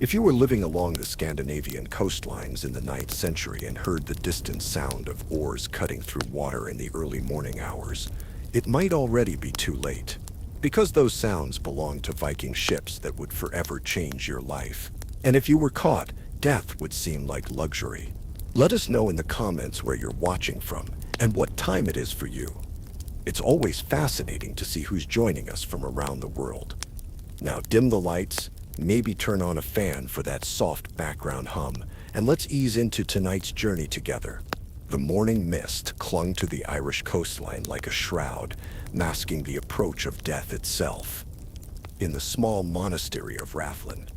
If you were living along the Scandinavian coastlines in the 9th century and heard the distant sound of oars cutting through water in the early morning hours, it might already be too late, because those sounds belonged to Viking ships that would forever change your life. And if you were caught, death would seem like luxury. Let us know in the comments where you're watching from and what time it is for you. It's always fascinating to see who's joining us from around the world. Now dim the lights, maybe turn on a fan for that soft background hum, and let's ease into tonight's journey together. The morning mist clung to the Irish coastline like a shroud, masking the approach of death itself. In the small monastery of Rathlin,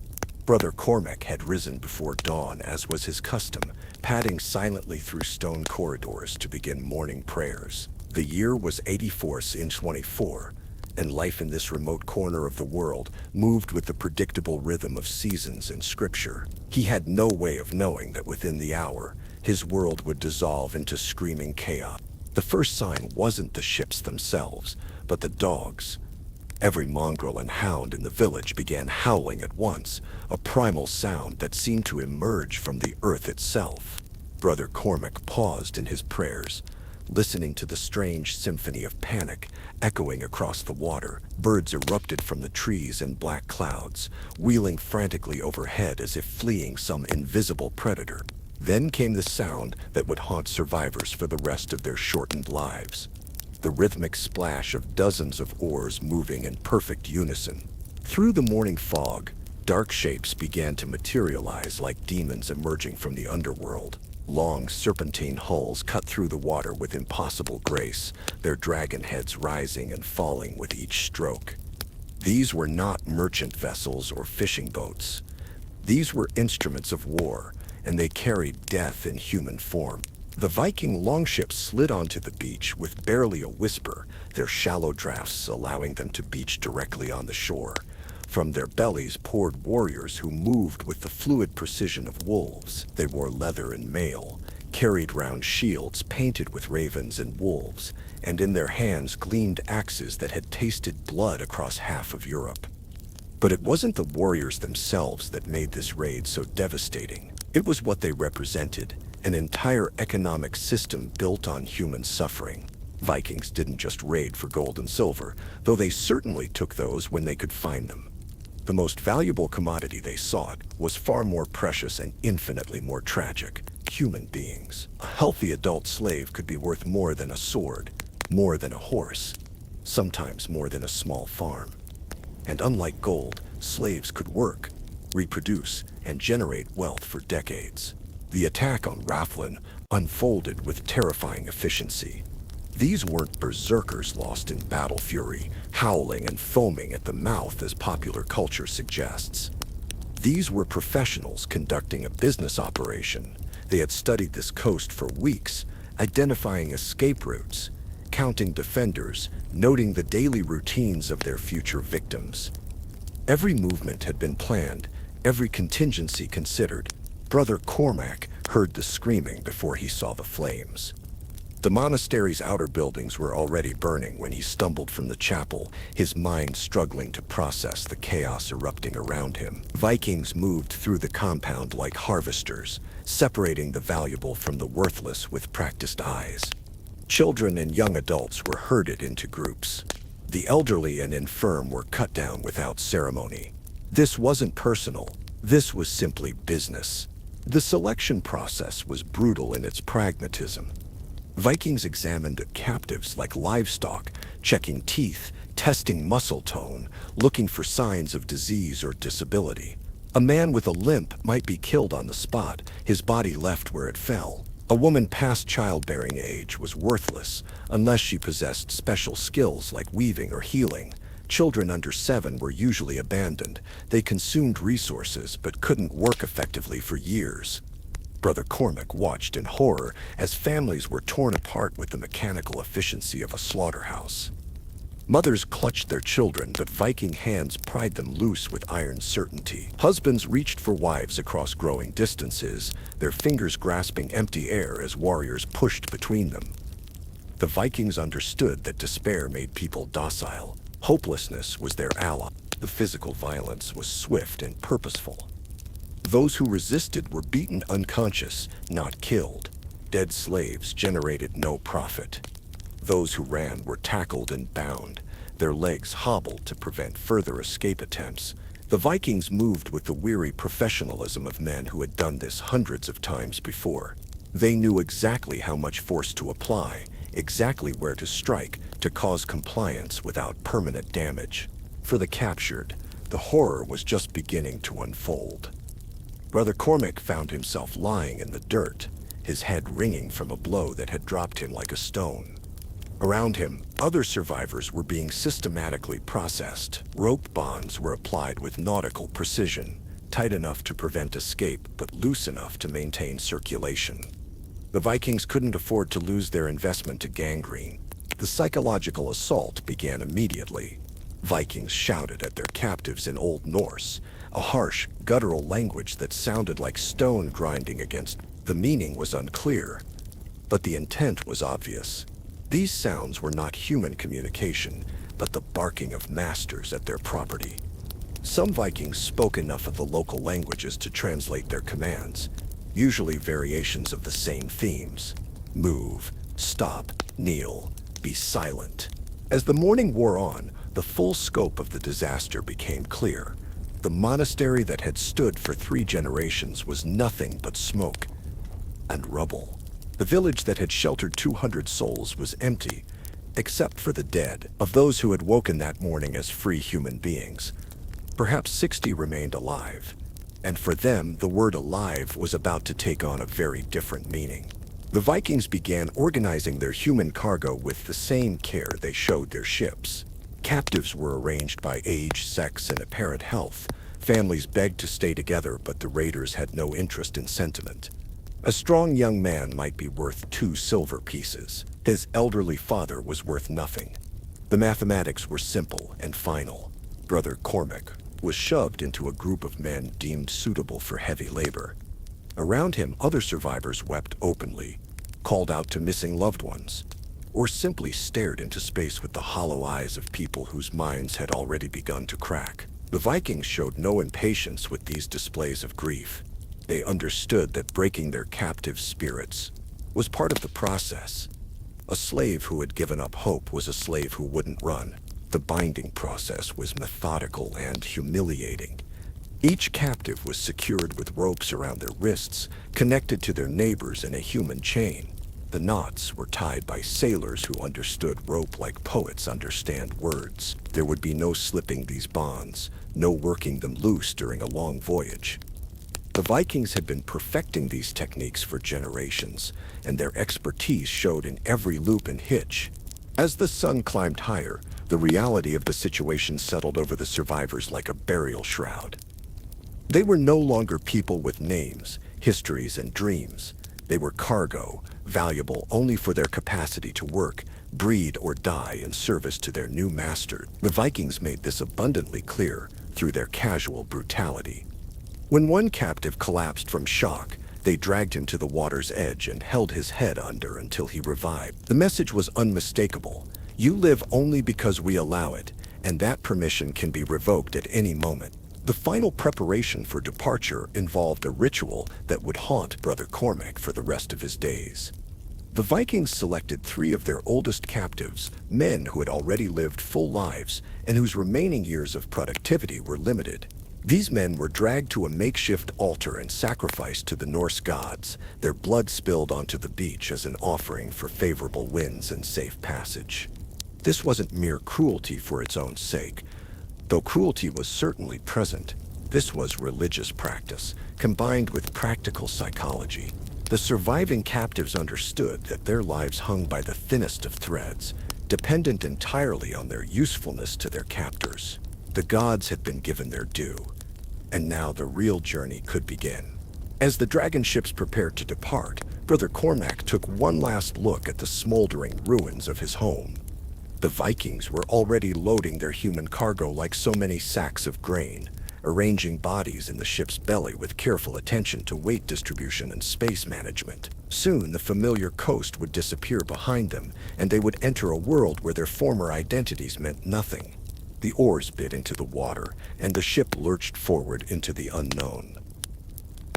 Brother Cormac had risen before dawn, as was his custom, padding silently through stone corridors to begin morning prayers. The year was 84 in 24, and life in this remote corner of the world moved with the predictable rhythm of seasons and scripture. He had no way of knowing that within the hour, his world would dissolve into screaming chaos. The first sign wasn't the ships themselves, but the dogs. Every mongrel and hound in the village began howling at once, a primal sound that seemed to emerge from the earth itself. Brother Cormac paused in his prayers, listening to the strange symphony of panic echoing across the water. Birds erupted from the trees in black clouds, wheeling frantically overhead as if fleeing some invisible predator. Then came the sound that would haunt survivors for the rest of their shortened lives. The rhythmic splash of dozens of oars moving in perfect unison. Through the morning fog, dark shapes began to materialize like demons emerging from the underworld. Long serpentine hulls cut through the water with impossible grace, their dragon heads rising and falling with each stroke. These were not merchant vessels or fishing boats. These were instruments of war, and they carried death in human form. The Viking longships slid onto the beach with barely a whisper, their shallow drafts allowing them to beach directly on the shore. From their bellies poured warriors who moved with the fluid precision of wolves. They wore leather and mail, carried round shields painted with ravens and wolves, and in their hands gleamed axes that had tasted blood across half of Europe. But it wasn't the warriors themselves that made this raid so devastating. It was what they represented. An entire economic system built on human suffering. Vikings didn't just raid for gold and silver, though they certainly took those when they could find them. The most valuable commodity they sought was far more precious and infinitely more tragic: human beings. A healthy adult slave could be worth more than a sword, more than a horse, sometimes more than a small farm. And unlike gold, slaves could work, reproduce, and generate wealth for decades. The attack on Rathlin unfolded with terrifying efficiency. These weren't berserkers lost in battle fury, howling and foaming at the mouth as popular culture suggests. These were professionals conducting a business operation. They had studied this coast for weeks, identifying escape routes, counting defenders, noting the daily routines of their future victims. Every movement had been planned, every contingency considered. Brother Cormac heard the screaming before he saw the flames. The monastery's outer buildings were already burning when he stumbled from the chapel, his mind struggling to process the chaos erupting around him. Vikings moved through the compound like harvesters, separating the valuable from the worthless with practiced eyes. Children and young adults were herded into groups. The elderly and infirm were cut down without ceremony. This wasn't personal. This was simply business. The selection process was brutal in its pragmatism. Vikings examined captives like livestock, checking teeth, testing muscle tone, looking for signs of disease or disability. A man with a limp might be killed on the spot, his body left where it fell. A woman past childbearing age was worthless unless she possessed special skills like weaving or healing. Children under 7 were usually abandoned. They consumed resources but couldn't work effectively for years. Brother Cormac watched in horror as families were torn apart with the mechanical efficiency of a slaughterhouse. Mothers clutched their children, but Viking hands pried them loose with iron certainty. Husbands reached for wives across growing distances, their fingers grasping empty air as warriors pushed between them. The Vikings understood that despair made people docile. Hopelessness was their ally. The physical violence was swift and purposeful. Those who resisted were beaten unconscious, not killed. Dead slaves generated no profit. Those who ran were tackled and bound, their legs hobbled to prevent further escape attempts. The Vikings moved with the weary professionalism of men who had done this hundreds of times before. They knew exactly how much force to apply, exactly where to strike to cause compliance without permanent damage. For the captured, the horror was just beginning to unfold. Brother Cormac found himself lying in the dirt, his head ringing from a blow that had dropped him like a stone. Around him, other survivors were being systematically processed. Rope bonds were applied with nautical precision, tight enough to prevent escape but loose enough to maintain circulation. The Vikings couldn't afford to lose their investment to gangrene. The psychological assault began immediately. Vikings shouted at their captives in Old Norse, a harsh, guttural language that sounded like stone grinding against. The meaning was unclear, but the intent was obvious. These sounds were not human communication, but the barking of masters at their property. Some Vikings spoke enough of the local languages to translate their commands, usually variations of the same themes. Move, stop, kneel, be silent. As the morning wore on, the full scope of the disaster became clear. The monastery that had stood for 3 generations was nothing but smoke and rubble. The village that had sheltered 200 souls was empty, except for the dead of those who had woken that morning as free human beings. Perhaps 60 remained alive, and for them the word alive was about to take on a very different meaning. The Vikings began organizing their human cargo with the same care they showed their ships. Captives were arranged by age, sex, and apparent health. Families begged to stay together, but the raiders had no interest in sentiment. A strong young man might be worth 2 silver pieces. His elderly father was worth nothing. The mathematics were simple and final. Brother Cormac was shoved into a group of men deemed suitable for heavy labor. Around him, other survivors wept openly, called out to missing loved ones, or simply stared into space with the hollow eyes of people whose minds had already begun to crack. The Vikings showed no impatience with these displays of grief. They understood that breaking their captive spirits was part of the process. A slave who had given up hope was a slave who wouldn't run. The binding process was methodical and humiliating. Each captive was secured with ropes around their wrists, connected to their neighbors in a human chain. The knots were tied by sailors who understood rope like poets understand words. There would be no slipping these bonds, no working them loose during a long voyage. The Vikings had been perfecting these techniques for generations, and their expertise showed in every loop and hitch. As the sun climbed higher, the reality of the situation settled over the survivors like a burial shroud. They were no longer people with names, histories, and dreams. They were cargo, valuable only for their capacity to work, breed, or die in service to their new master. The Vikings made this abundantly clear through their casual brutality. When one captive collapsed from shock, they dragged him to the water's edge and held his head under until he revived. The message was unmistakable. You live only because we allow it, and that permission can be revoked at any moment. The final preparation for departure involved a ritual that would haunt Brother Cormac for the rest of his days. The Vikings selected 3 of their oldest captives, men who had already lived full lives and whose remaining years of productivity were limited. These men were dragged to a makeshift altar and sacrificed to the Norse gods, their blood spilled onto the beach as an offering for favorable winds and safe passage. This wasn't mere cruelty for its own sake. Though cruelty was certainly present, this was religious practice, combined with practical psychology. The surviving captives understood that their lives hung by the thinnest of threads, dependent entirely on their usefulness to their captors. The gods had been given their due, and now the real journey could begin. As the dragon ships prepared to depart, Brother Cormac took one last look at the smoldering ruins of his home. The Vikings were already loading their human cargo like so many sacks of grain, arranging bodies in the ship's belly with careful attention to weight distribution and space management. Soon the familiar coast would disappear behind them, and they would enter a world where their former identities meant nothing. The oars bit into the water, and the ship lurched forward into the unknown.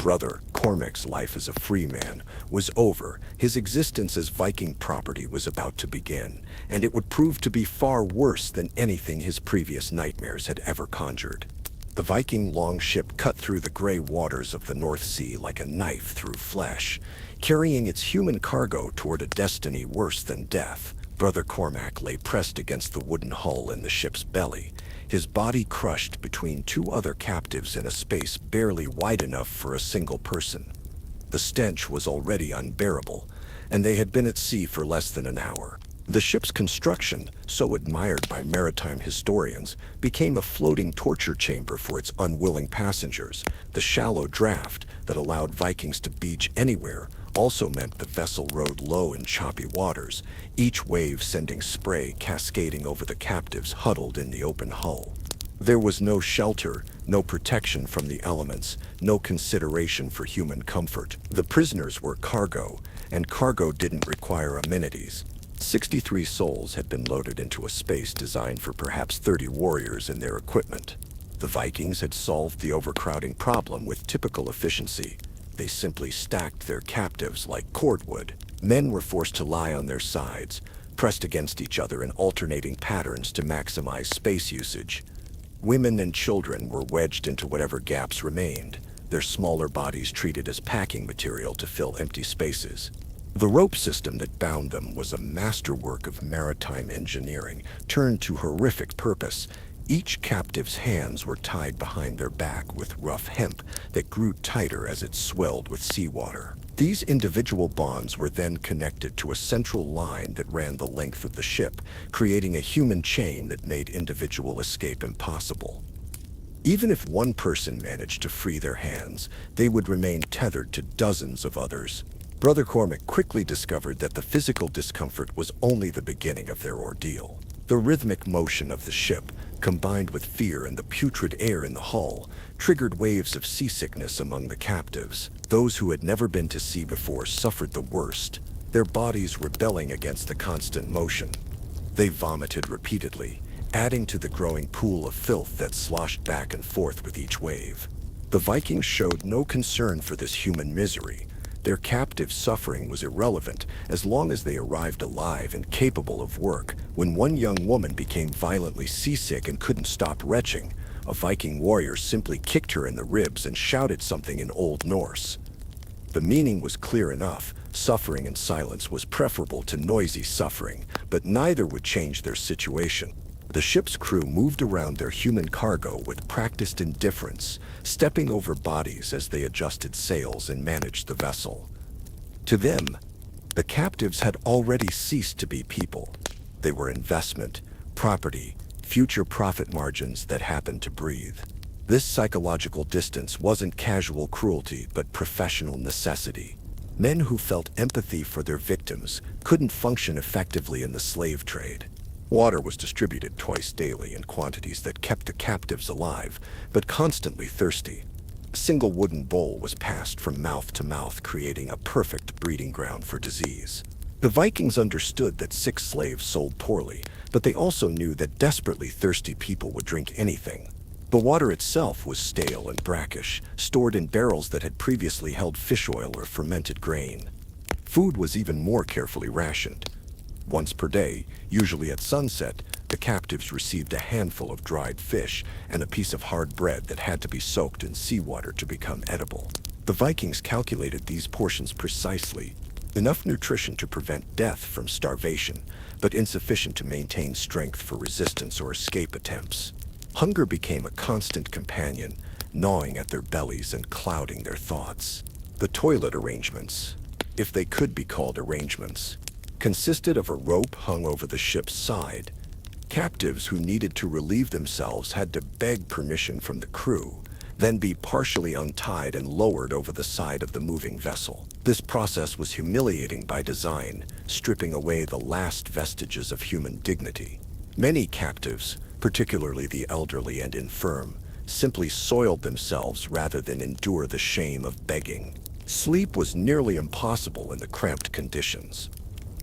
Brother Cormac's life as a free man was over. His existence as Viking property was about to begin, and it would prove to be far worse than anything his previous nightmares had ever conjured. The Viking longship cut through the gray waters of the North Sea like a knife through flesh, carrying its human cargo toward a destiny worse than death. Brother Cormac lay pressed against the wooden hull in the ship's belly, his body crushed between two other captives in a space barely wide enough for a single person. The stench was already unbearable, and they had been at sea for less than an hour. The ship's construction, so admired by maritime historians, became a floating torture chamber for its unwilling passengers. The shallow draft that allowed Vikings to beach anywhere also meant the vessel rode low in choppy waters, each wave sending spray cascading over the captives huddled in the open hull. There was no shelter, no protection from the elements, no consideration for human comfort. The prisoners were cargo, and cargo didn't require amenities. 63 souls had been loaded into a space designed for perhaps 30 warriors and their equipment. The Vikings had solved the overcrowding problem with typical efficiency. They simply stacked their captives like cordwood. Men were forced to lie on their sides, pressed against each other in alternating patterns to maximize space usage. Women and children were wedged into whatever gaps remained, their smaller bodies treated as packing material to fill empty spaces. The rope system that bound them was a masterwork of maritime engineering, turned to horrific purpose. Each captive's hands were tied behind their back with rough hemp that grew tighter as it swelled with seawater. These individual bonds were then connected to a central line that ran the length of the ship, creating a human chain that made individual escape impossible. Even if one person managed to free their hands, they would remain tethered to dozens of others. Brother Cormac quickly discovered that the physical discomfort was only the beginning of their ordeal. The rhythmic motion of the ship, combined with fear and the putrid air in the hull, triggered waves of seasickness among the captives. Those who had never been to sea before suffered the worst, their bodies rebelling against the constant motion. They vomited repeatedly, adding to the growing pool of filth that sloshed back and forth with each wave. The Vikings showed no concern for this human misery. Their captive suffering was irrelevant as long as they arrived alive and capable of work. When one young woman became violently seasick and couldn't stop retching, a Viking warrior simply kicked her in the ribs and shouted something in Old Norse. The meaning was clear enough. Suffering in silence was preferable to noisy suffering, but neither would change their situation. The ship's crew moved around their human cargo with practiced indifference, stepping over bodies as they adjusted sails and managed the vessel. To them, the captives had already ceased to be people. They were investment, property, future profit margins that happened to breathe. This psychological distance wasn't casual cruelty, but professional necessity. Men who felt empathy for their victims couldn't function effectively in the slave trade. Water was distributed twice daily in quantities that kept the captives alive, but constantly thirsty. A single wooden bowl was passed from mouth to mouth, creating a perfect breeding ground for disease. The Vikings understood that sick slaves sold poorly, but they also knew that desperately thirsty people would drink anything. The water itself was stale and brackish, stored in barrels that had previously held fish oil or fermented grain. Food was even more carefully rationed. Once per day, usually at sunset, the captives received a handful of dried fish and a piece of hard bread that had to be soaked in seawater to become edible. The Vikings calculated these portions precisely, enough nutrition to prevent death from starvation, but insufficient to maintain strength for resistance or escape attempts. Hunger became a constant companion, gnawing at their bellies and clouding their thoughts. The toilet arrangements, if they could be called arrangements, consisted of a rope hung over the ship's side. Captives who needed to relieve themselves had to beg permission from the crew, then be partially untied and lowered over the side of the moving vessel. This process was humiliating by design, stripping away the last vestiges of human dignity. Many captives, particularly the elderly and infirm, simply soiled themselves rather than endure the shame of begging. Sleep was nearly impossible in the cramped conditions.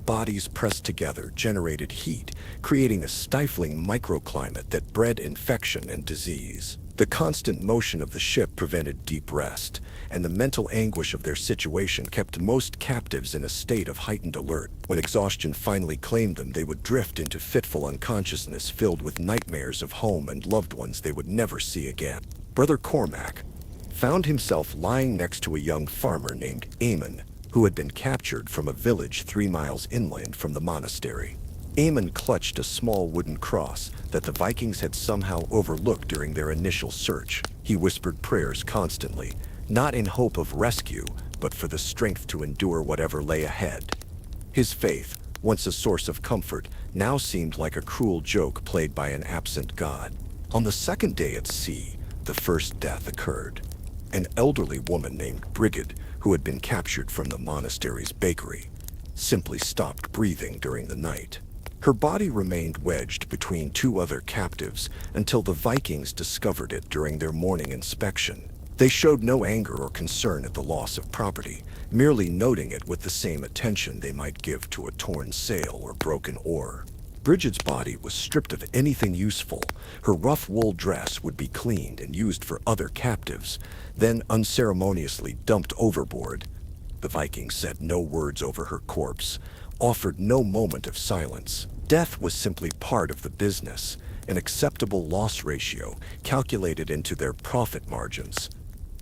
Bodies pressed together generated heat, creating a stifling microclimate that bred infection and disease. The constant motion of the ship prevented deep rest, and the mental anguish of their situation kept most captives in a state of heightened alert. When exhaustion finally claimed them, they would drift into fitful unconsciousness filled with nightmares of home and loved ones they would never see again. Brother Cormac found himself lying next to a young farmer named Eamon, who had been captured from a village 3 miles inland from the monastery. Eamon clutched a small wooden cross that the Vikings had somehow overlooked during their initial search. He whispered prayers constantly, not in hope of rescue, but for the strength to endure whatever lay ahead. His faith, once a source of comfort, now seemed like a cruel joke played by an absent god. On the second day at sea, the first death occurred. An elderly woman named Brigid, who had been captured from the monastery's bakery, simply stopped breathing during the night. Her body remained wedged between 2 other captives until the Vikings discovered it during their morning inspection. They showed no anger or concern at the loss of property, merely noting it with the same attention they might give to a torn sail or broken oar. Brigid's body was stripped of anything useful. Her rough wool dress would be cleaned and used for other captives, then unceremoniously dumped overboard. The Vikings said no words over her corpse, offered no moment of silence. Death was simply part of the business, an acceptable loss ratio calculated into their profit margins.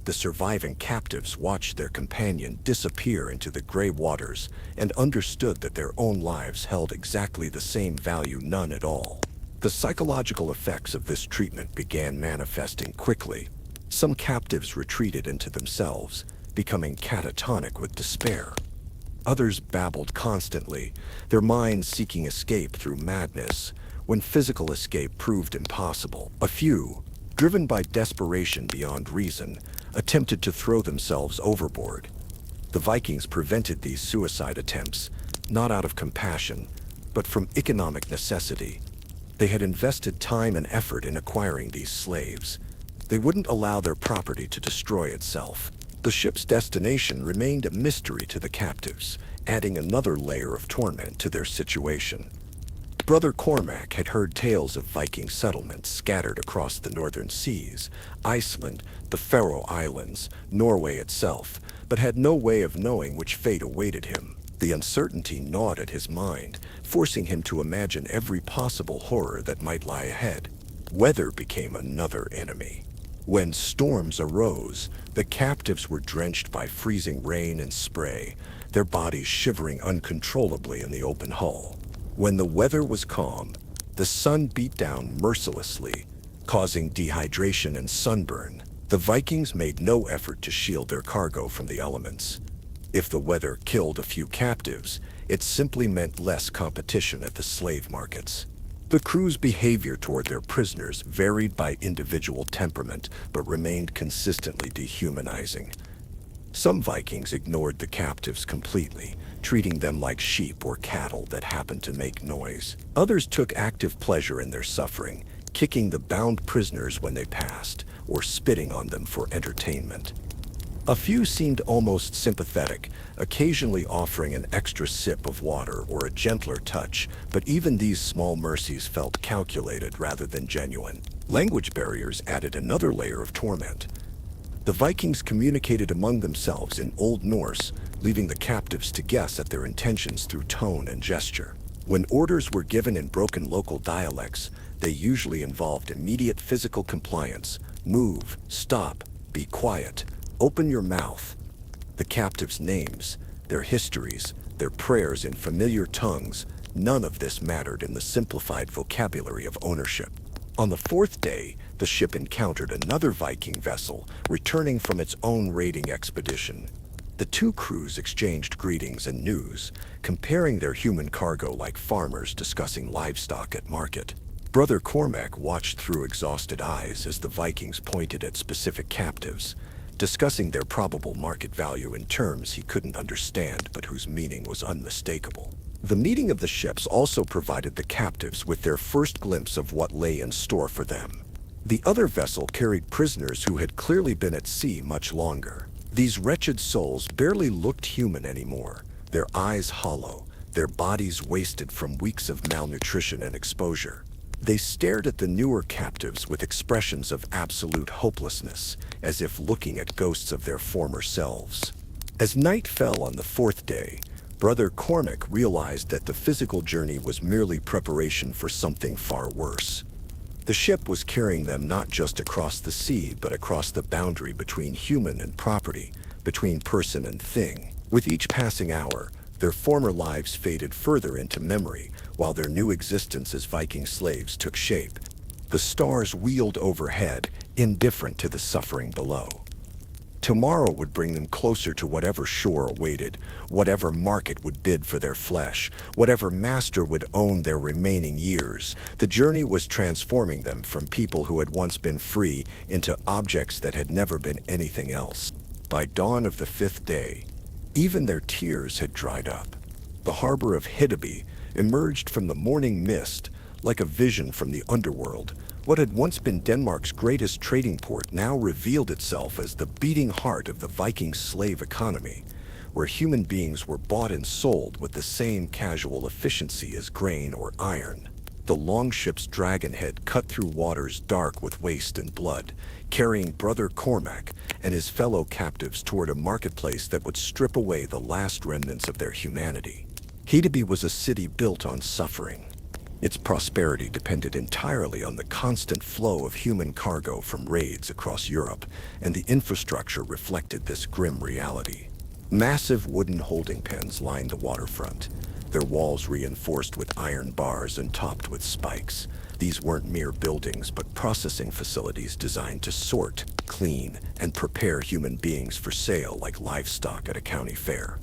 The surviving captives watched their companion disappear into the gray waters and understood that their own lives held exactly the same value, none at all. The psychological effects of this treatment began manifesting quickly. Some captives retreated into themselves, becoming catatonic with despair. Others babbled constantly, their minds seeking escape through madness. When physical escape proved impossible, a few, driven by desperation beyond reason, attempted to throw themselves overboard. The Vikings prevented these suicide attempts, not out of compassion, but from economic necessity. They had invested time and effort in acquiring these slaves. They wouldn't allow their property to destroy itself. The ship's destination remained a mystery to the captives, adding another layer of torment to their situation. Brother Cormac had heard tales of Viking settlements scattered across the northern seas, Iceland, the Faroe Islands, Norway itself, but had no way of knowing which fate awaited him. The uncertainty gnawed at his mind, forcing him to imagine every possible horror that might lie ahead. Weather became another enemy. When storms arose, the captives were drenched by freezing rain and spray, their bodies shivering uncontrollably in the open hull. When the weather was calm, the sun beat down mercilessly, causing dehydration and sunburn. The Vikings made no effort to shield their cargo from the elements. If the weather killed a few captives, it simply meant less competition at the slave markets. The crew's behavior toward their prisoners varied by individual temperament, but remained consistently dehumanizing. Some Vikings ignored the captives completely, treating them like sheep or cattle that happened to make noise. Others took active pleasure in their suffering, kicking the bound prisoners when they passed, or spitting on them for entertainment. A few seemed almost sympathetic, occasionally offering an extra sip of water or a gentler touch, but even these small mercies felt calculated rather than genuine. Language barriers added another layer of torment. The Vikings communicated among themselves in Old Norse, leaving the captives to guess at their intentions through tone and gesture. When orders were given in broken local dialects, they usually involved immediate physical compliance. Move, stop, be quiet, open your mouth. The captives' names, their histories, their prayers in familiar tongues, none of this mattered in the simplified vocabulary of ownership. On the 4th day, the ship encountered another Viking vessel, returning from its own raiding expedition. The two crews exchanged greetings and news, comparing their human cargo like farmers discussing livestock at market. Brother Cormac watched through exhausted eyes as the Vikings pointed at specific captives, discussing their probable market value in terms he couldn't understand but whose meaning was unmistakable. The meeting of the ships also provided the captives with their first glimpse of what lay in store for them. The other vessel carried prisoners who had clearly been at sea much longer. These wretched souls barely looked human anymore, their eyes hollow, their bodies wasted from weeks of malnutrition and exposure. They stared at the newer captives with expressions of absolute hopelessness, as if looking at ghosts of their former selves. As night fell on the fourth day, Brother Cormac realized that the physical journey was merely preparation for something far worse. The ship was carrying them not just across the sea, but across the boundary between human and property, between person and thing. With each passing hour, their former lives faded further into memory, while their new existence as Viking slaves took shape. The stars wheeled overhead, indifferent to the suffering below. Tomorrow would bring them closer to whatever shore awaited, whatever market would bid for their flesh, whatever master would own their remaining years. The journey was transforming them from people who had once been free into objects that had never been anything else. By dawn of the fifth day, even their tears had dried up. The harbor of Hiddeby emerged from the morning mist like a vision from the underworld. What had once been Denmark's greatest trading port now revealed itself as the beating heart of the Viking slave economy, where human beings were bought and sold with the same casual efficiency as grain or iron. The longship's dragonhead cut through waters dark with waste and blood, carrying Brother Cormac and his fellow captives toward a marketplace that would strip away the last remnants of their humanity. Hiddeby was a city built on suffering. Its prosperity depended entirely on the constant flow of human cargo from raids across Europe, and the infrastructure reflected this grim reality. Massive wooden holding pens lined the waterfront, their walls reinforced with iron bars and topped with spikes. These weren't mere buildings, but processing facilities designed to sort, clean, and prepare human beings for sale like livestock at a county fair.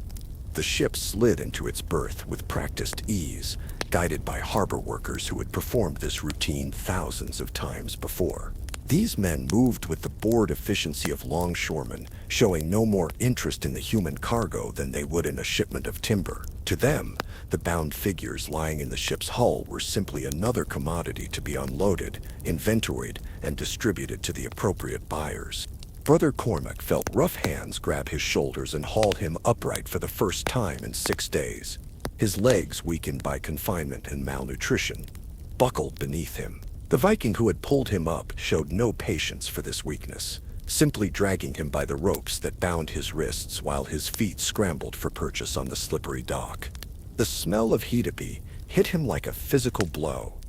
The ship slid into its berth with practiced ease, guided by harbor workers who had performed this routine thousands of times before. These men moved with the bored efficiency of longshoremen, showing no more interest in the human cargo than they would in a shipment of timber. To them, the bound figures lying in the ship's hull were simply another commodity to be unloaded, inventoried, and distributed to the appropriate buyers. Brother Cormac felt rough hands grab his shoulders and haul him upright for the first time in 6 days. His legs, weakened by confinement and malnutrition, buckled beneath him. The Viking who had pulled him up showed no patience for this weakness, simply dragging him by the ropes that bound his wrists while his feet scrambled for purchase on the slippery dock. The smell of Hiddeby hit him like a physical blow.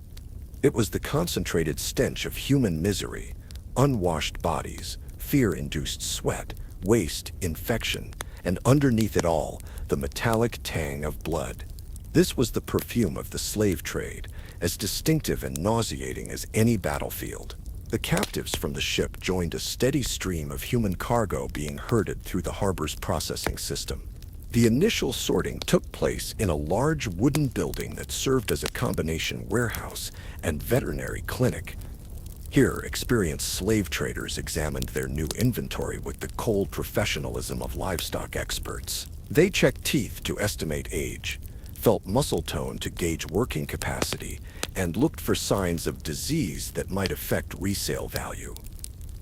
It was the concentrated stench of human misery, unwashed bodies, fear-induced sweat, waste, infection, and underneath it all, the metallic tang of blood. This was the perfume of the slave trade, as distinctive and nauseating as any battlefield. The captives from the ship joined a steady stream of human cargo being herded through the harbor's processing system. The initial sorting took place in a large wooden building that served as a combination warehouse and veterinary clinic. Here, experienced slave traders examined their new inventory with the cold professionalism of livestock experts. They checked teeth to estimate age, felt muscle tone to gauge working capacity, and looked for signs of disease that might affect resale value.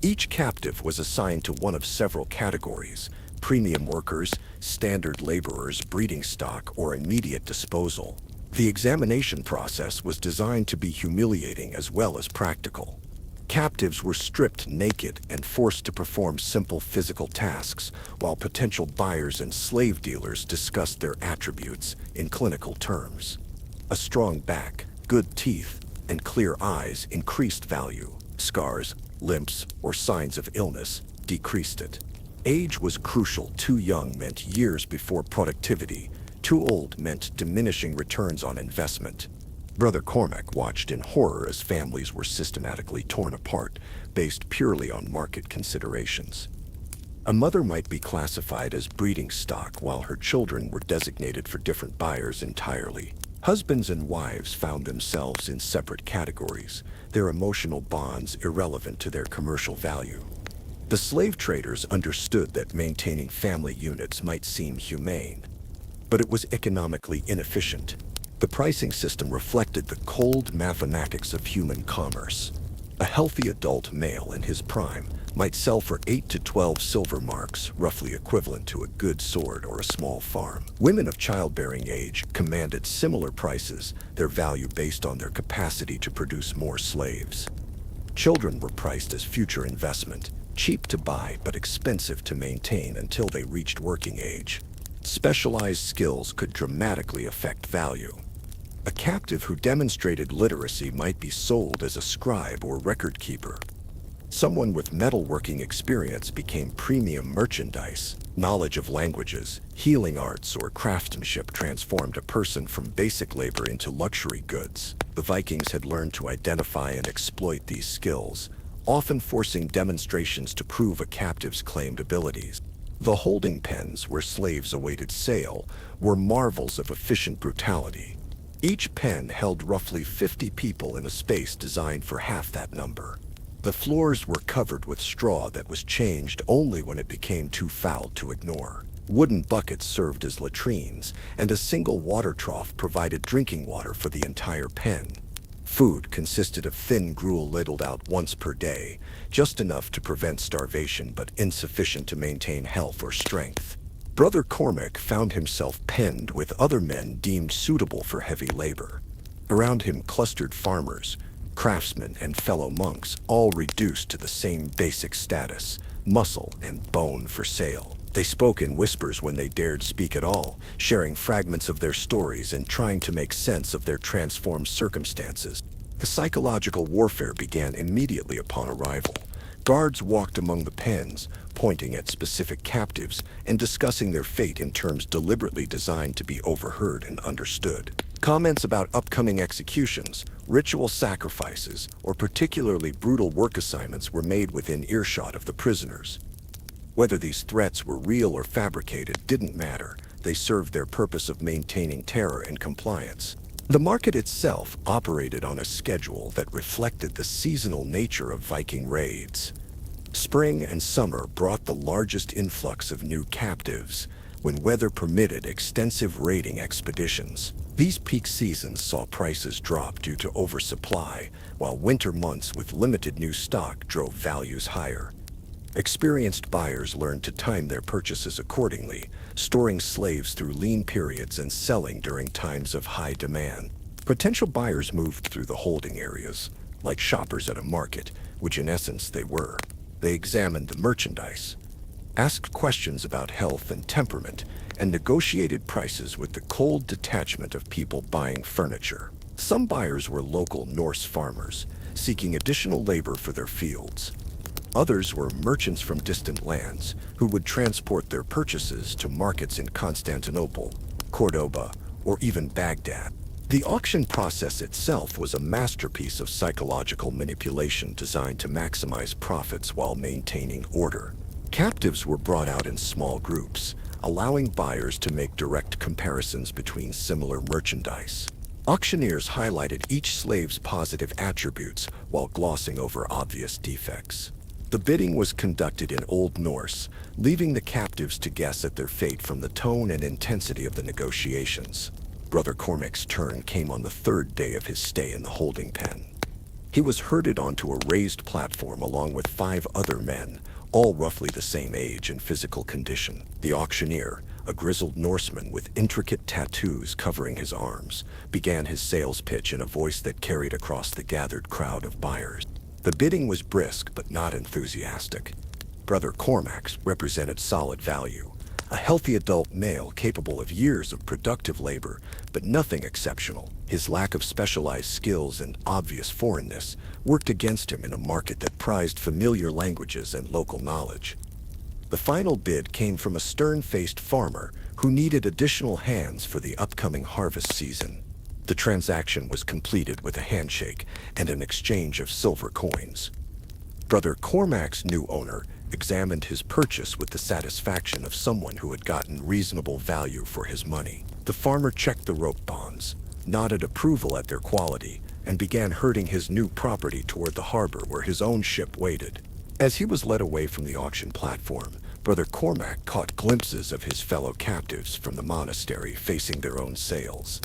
Each captive was assigned to one of several categories: premium workers, standard laborers, breeding stock, or immediate disposal. The examination process was designed to be humiliating as well as practical. Captives were stripped naked and forced to perform simple physical tasks, while potential buyers and slave dealers discussed their attributes in clinical terms. A strong back, good teeth, and clear eyes increased value. Scars, limps, or signs of illness decreased it. Age was crucial. Too young meant years before productivity. Too old meant diminishing returns on investment. Brother Cormac watched in horror as families were systematically torn apart, based purely on market considerations. A mother might be classified as breeding stock while her children were designated for different buyers entirely. Husbands and wives found themselves in separate categories, their emotional bonds irrelevant to their commercial value. The slave traders understood that maintaining family units might seem humane, but it was economically inefficient. The pricing system reflected the cold mathematics of human commerce. A healthy adult male in his prime might sell for 8 to 12 silver marks, roughly equivalent to a good sword or a small farm. Women of childbearing age commanded similar prices, their value based on their capacity to produce more slaves. Children were priced as future investment, cheap to buy but expensive to maintain until they reached working age. Specialized skills could dramatically affect value. A captive who demonstrated literacy might be sold as a scribe or record keeper. Someone with metalworking experience became premium merchandise. Knowledge of languages, healing arts, or craftsmanship transformed a person from basic labor into luxury goods. The Vikings had learned to identify and exploit these skills, often forcing demonstrations to prove a captive's claimed abilities. The holding pens, where slaves awaited sale, were marvels of efficient brutality. Each pen held roughly 50 people in a space designed for half that number. The floors were covered with straw that was changed only when it became too foul to ignore. Wooden buckets served as latrines, and a single water trough provided drinking water for the entire pen. Food consisted of thin gruel ladled out once per day, just enough to prevent starvation but insufficient to maintain health or strength. Brother Cormac found himself penned with other men deemed suitable for heavy labor. Around him clustered farmers, craftsmen, and fellow monks, all reduced to the same basic status, muscle and bone for sale. They spoke in whispers when they dared speak at all, sharing fragments of their stories and trying to make sense of their transformed circumstances. The psychological warfare began immediately upon arrival. Guards walked among the pens, pointing at specific captives and discussing their fate in terms deliberately designed to be overheard and understood. Comments about upcoming executions, ritual sacrifices, or particularly brutal work assignments were made within earshot of the prisoners. Whether these threats were real or fabricated didn't matter. They served their purpose of maintaining terror and compliance. The market itself operated on a schedule that reflected the seasonal nature of Viking raids. Spring and summer brought the largest influx of new captives, when weather permitted extensive raiding expeditions. These peak seasons saw prices drop due to oversupply, while winter months with limited new stock drove values higher. Experienced buyers learned to time their purchases accordingly, storing slaves through lean periods and selling during times of high demand. Potential buyers moved through the holding areas, like shoppers at a market, which in essence they were. They examined the merchandise, asked questions about health and temperament, and negotiated prices with the cold detachment of people buying furniture. Some buyers were local Norse farmers, seeking additional labor for their fields. Others were merchants from distant lands, who would transport their purchases to markets in Constantinople, Cordoba, or even Baghdad. The auction process itself was a masterpiece of psychological manipulation designed to maximize profits while maintaining order. Captives were brought out in small groups, allowing buyers to make direct comparisons between similar merchandise. Auctioneers highlighted each slave's positive attributes while glossing over obvious defects. The bidding was conducted in Old Norse, leaving the captives to guess at their fate from the tone and intensity of the negotiations. Brother Cormac's turn came on the third day of his stay in the holding pen. He was herded onto a raised platform along with 5 other men, all roughly the same age and physical condition. The auctioneer, a grizzled Norseman with intricate tattoos covering his arms, began his sales pitch in a voice that carried across the gathered crowd of buyers. The bidding was brisk but not enthusiastic. Brother Cormac's represented solid value, a healthy adult male capable of years of productive labor, but nothing exceptional. His lack of specialized skills and obvious foreignness worked against him in a market that prized familiar languages and local knowledge. The final bid came from a stern-faced farmer who needed additional hands for the upcoming harvest season. The transaction was completed with a handshake and an exchange of silver coins. Brother Cormac's new owner examined his purchase with the satisfaction of someone who had gotten reasonable value for his money. The farmer checked the rope bonds, nodded approval at their quality, and began herding his new property toward the harbor where his own ship waited. As he was led away from the auction platform, Brother Cormac caught glimpses of his fellow captives from the monastery facing their own sails.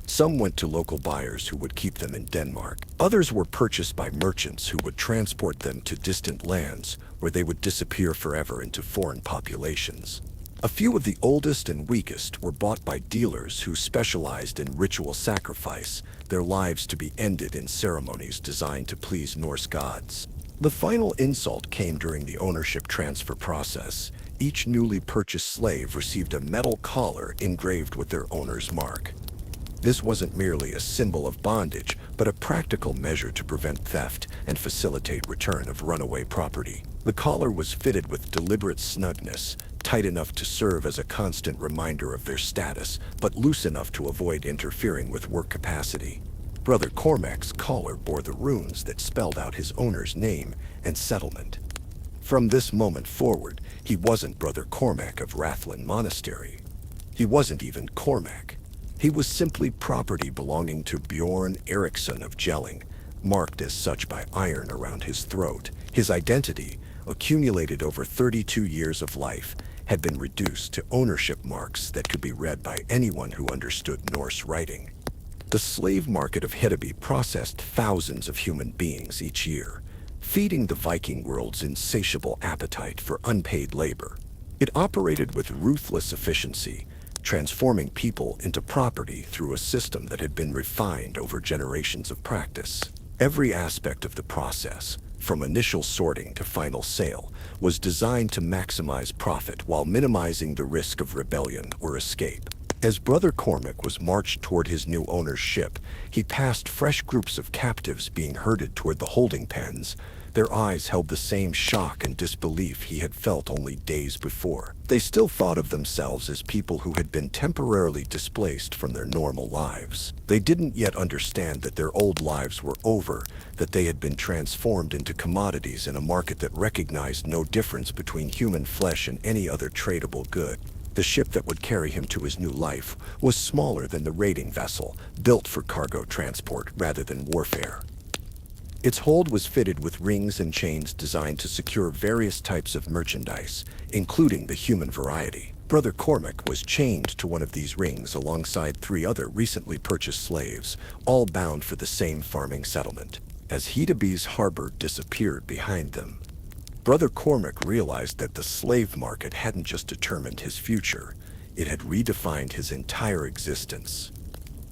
Some went to local buyers who would keep them in Denmark. Others were purchased by merchants who would transport them to distant lands where they would disappear forever into foreign populations. A few of the oldest and weakest were bought by dealers who specialized in ritual sacrifice, their lives to be ended in ceremonies designed to please Norse gods. The final insult came during the ownership transfer process. Each newly purchased slave received a metal collar engraved with their owner's mark. This wasn't merely a symbol of bondage, but a practical measure to prevent theft and facilitate return of runaway property. The collar was fitted with deliberate snugness, tight enough to serve as a constant reminder of their status, but loose enough to avoid interfering with work capacity. Brother Cormac's collar bore the runes that spelled out his owner's name and settlement. From this moment forward, he wasn't Brother Cormac of Rathlin Monastery. He wasn't even Cormac. He was simply property belonging to Bjorn Eriksson of Jelling, marked as such by iron around his throat. His identity, accumulated over 32 years of life, had been reduced to ownership marks that could be read by anyone who understood Norse writing. The slave market of Hedeby processed thousands of human beings each year, feeding the Viking world's insatiable appetite for unpaid labor. It operated with ruthless efficiency, transforming people into property through a system that had been refined over generations of practice. Every aspect of the process, from initial sorting to final sale, was designed to maximize profit while minimizing the risk of rebellion or escape. As Brother Cormac was marched toward his new owner's ship, he passed fresh groups of captives being herded toward the holding pens. Their eyes held the same shock and disbelief he had felt only days before. They still thought of themselves as people who had been temporarily displaced from their normal lives. They didn't yet understand that their old lives were over, that they had been transformed into commodities in a market that recognized no difference between human flesh and any other tradable good. The ship that would carry him to his new life was smaller than the raiding vessel, built for cargo transport rather than warfare. Its hold was fitted with rings and chains designed to secure various types of merchandise, including the human variety. Brother Cormac was chained to one of these rings alongside 3 other recently purchased slaves, all bound for the same farming settlement. As Hedeby's harbor disappeared behind them, Brother Cormac realized that the slave market hadn't just determined his future, it had redefined his entire existence.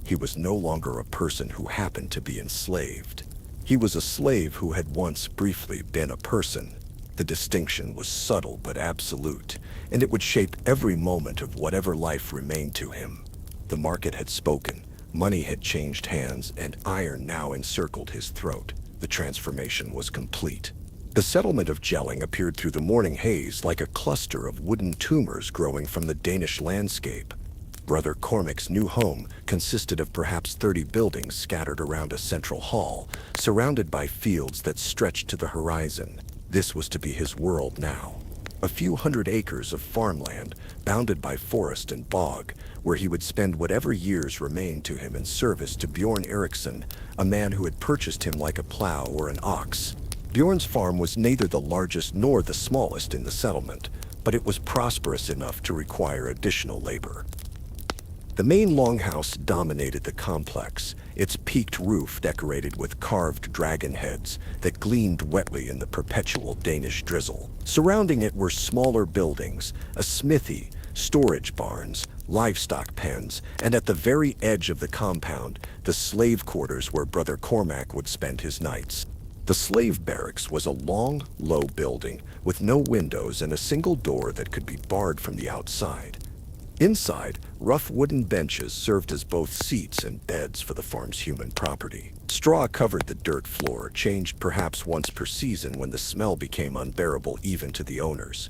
He was no longer a person who happened to be enslaved. He was a slave who had once briefly been a person. The distinction was subtle but absolute, and it would shape every moment of whatever life remained to him. The market had spoken, money had changed hands, and iron now encircled his throat. The transformation was complete. The settlement of Jelling appeared through the morning haze like a cluster of wooden tumors growing from the Danish landscape. Brother Cormac's new home consisted of perhaps 30 buildings scattered around a central hall, surrounded by fields that stretched to the horizon. This was to be his world now. A few hundred acres of farmland, bounded by forest and bog, where he would spend whatever years remained to him in service to Bjorn Eriksson, a man who had purchased him like a plow or an ox. Bjorn's farm was neither the largest nor the smallest in the settlement, but it was prosperous enough to require additional labor. The main longhouse dominated the complex, its peaked roof decorated with carved dragon heads that gleamed wetly in the perpetual Danish drizzle. Surrounding it were smaller buildings, a smithy, storage barns, livestock pens, and at the very edge of the compound, the slave quarters where Brother Cormac would spend his nights. The slave barracks was a long, low building with no windows and a single door that could be barred from the outside. Inside, rough wooden benches served as both seats and beds for the farm's human property. Straw covered the dirt floor, changed perhaps once per season when the smell became unbearable even to the owners.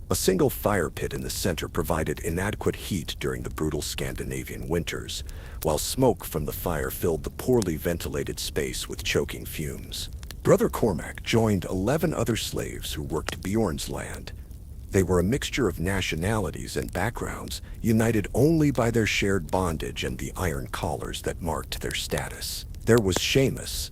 A single fire pit in the center provided inadequate heat during the brutal Scandinavian winters, while smoke from the fire filled the poorly ventilated space with choking fumes. Brother Cormac joined 11 other slaves who worked Bjorn's land. They were a mixture of nationalities and backgrounds, united only by their shared bondage and the iron collars that marked their status. There was Seamus,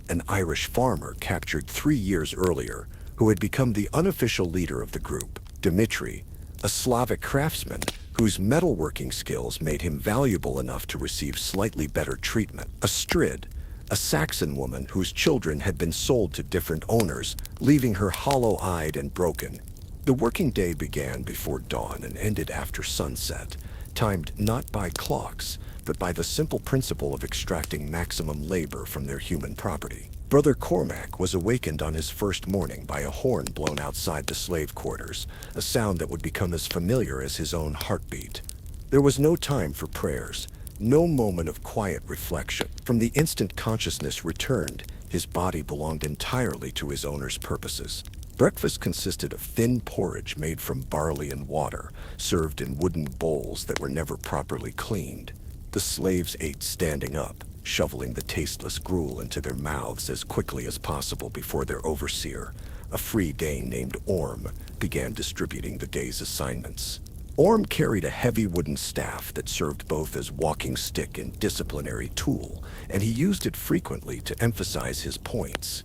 an Irish farmer captured 3 years earlier, who had become the unofficial leader of the group. Dmitri, a Slavic craftsman whose metalworking skills made him valuable enough to receive slightly better treatment. A Strid, a Saxon woman whose children had been sold to different owners, leaving her hollow-eyed and broken. The working day began before dawn and ended after sunset, timed not by clocks, but by the simple principle of extracting maximum labor from their human property. Brother Cormac was awakened on his first morning by a horn blown outside the slave quarters, a sound that would become as familiar as his own heartbeat. There was no time for prayers, no moment of quiet reflection. From the instant consciousness returned, his body belonged entirely to his owner's purposes. Breakfast consisted of thin porridge made from barley and water, served in wooden bowls that were never properly cleaned. The slaves ate standing up, shoveling the tasteless gruel into their mouths as quickly as possible before their overseer, a free Dane named Orm, began distributing the day's assignments. Orm carried a heavy wooden staff that served both as walking stick and disciplinary tool, and he used it frequently to emphasize his points.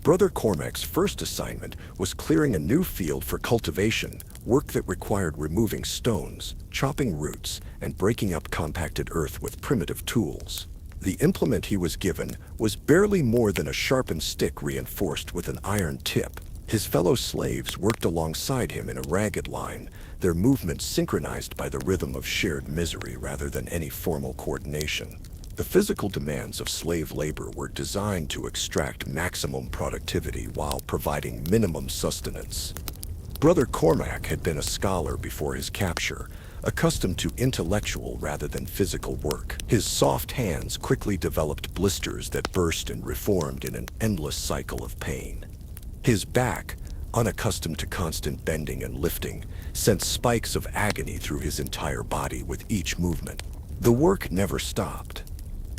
Brother Cormac's first assignment was clearing a new field for cultivation, work that required removing stones, chopping roots, and breaking up compacted earth with primitive tools. The implement he was given was barely more than a sharpened stick reinforced with an iron tip. His fellow slaves worked alongside him in a ragged line, their movements synchronized by the rhythm of shared misery rather than any formal coordination. The physical demands of slave labor were designed to extract maximum productivity while providing minimum sustenance. Brother Cormac had been a scholar before his capture, accustomed to intellectual rather than physical work. His soft hands quickly developed blisters that burst and reformed in an endless cycle of pain. His back, unaccustomed to constant bending and lifting, sent spikes of agony through his entire body with each movement. The work never stopped.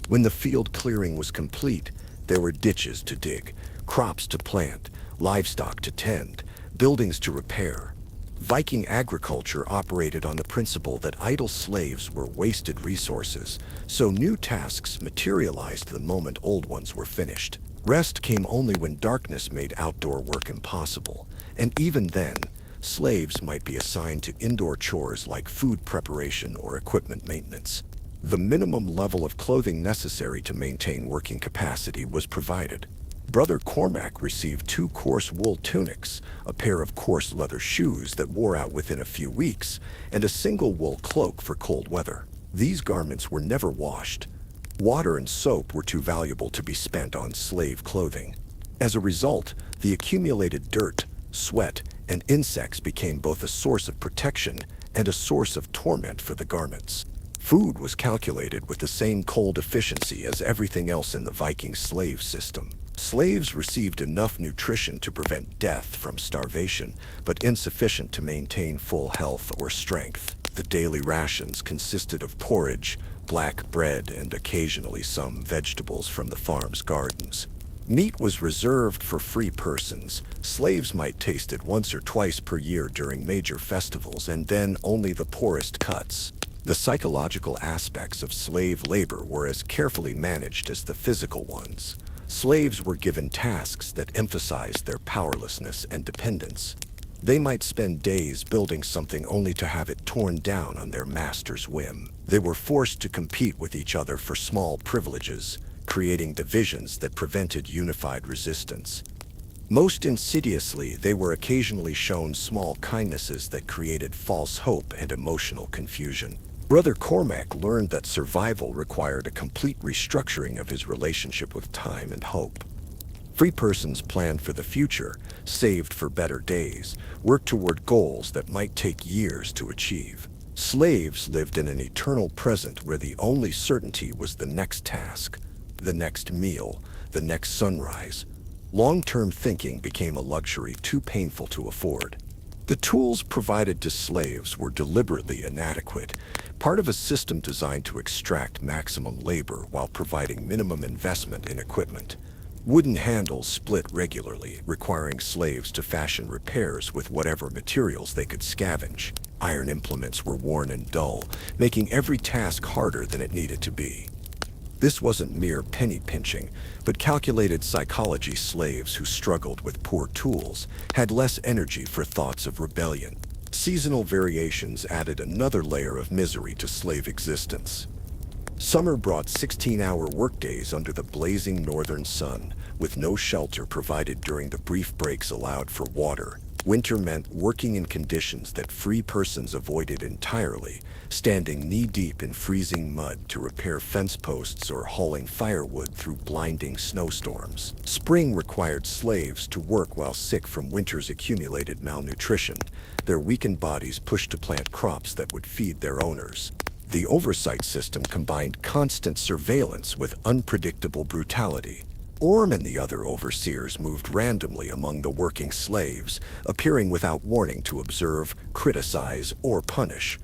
When the field clearing was complete, there were ditches to dig, crops to plant, livestock to tend, buildings to repair. Viking agriculture operated on the principle that idle slaves were wasted resources, so new tasks materialized the moment old ones were finished. Rest came only when darkness made outdoor work impossible, and even then, slaves might be assigned to indoor chores like food preparation or equipment maintenance. The minimum level of clothing necessary to maintain working capacity was provided. Brother Cormac received 2 coarse wool tunics, a pair of coarse leather shoes that wore out within a few weeks, and a single wool cloak for cold weather. These garments were never washed. Water and soap were too valuable to be spent on slave clothing. As a result, the accumulated dirt, sweat, and insects became both a source of protection and a source of torment for the garments. Food was calculated with the same cold efficiency as everything else in the Viking slave system. Slaves received enough nutrition to prevent death from starvation, but insufficient to maintain full health or strength. The daily rations consisted of porridge, black bread, and occasionally some vegetables from the farm's gardens. Meat was reserved for free persons. Slaves might taste it once or twice per year during major festivals, and then only the poorest cuts. The psychological aspects of slave labor were as carefully managed as the physical ones. Slaves were given tasks that emphasized their powerlessness and dependence. They might spend days building something only to have it torn down on their master's whim. They were forced to compete with each other for small privileges, creating divisions that prevented unified resistance. Most insidiously, they were occasionally shown small kindnesses that created false hope and emotional confusion. Brother Cormac learned that survival required a complete restructuring of his relationship with time and hope. Free persons planned for the future, saved for better days, worked toward goals that might take years to achieve. Slaves lived in an eternal present where the only certainty was the next task, the next meal, the next sunrise. Long-term thinking became a luxury too painful to afford. The tools provided to slaves were deliberately inadequate, part of a system designed to extract maximum labor while providing minimum investment in equipment. Wooden handles split regularly, requiring slaves to fashion repairs with whatever materials they could scavenge. Iron implements were worn and dull, making every task harder than it needed to be. This wasn't mere penny pinching, but calculated psychology. Slaves who struggled with poor tools had less energy for thoughts of rebellion. Seasonal variations added another layer of misery to slave existence. Summer brought 16-hour workdays under the blazing northern sun, with no shelter provided during the brief breaks allowed for water. Winter meant working in conditions that free persons avoided entirely, standing knee-deep in freezing mud to repair fence posts or hauling firewood through blinding snowstorms. Spring required slaves to work while sick from winter's accumulated malnutrition, their weakened bodies pushed to plant crops that would feed their owners. The oversight system combined constant surveillance with unpredictable brutality. Orm and the other overseers moved randomly among the working slaves, appearing without warning to observe, criticize, or punish.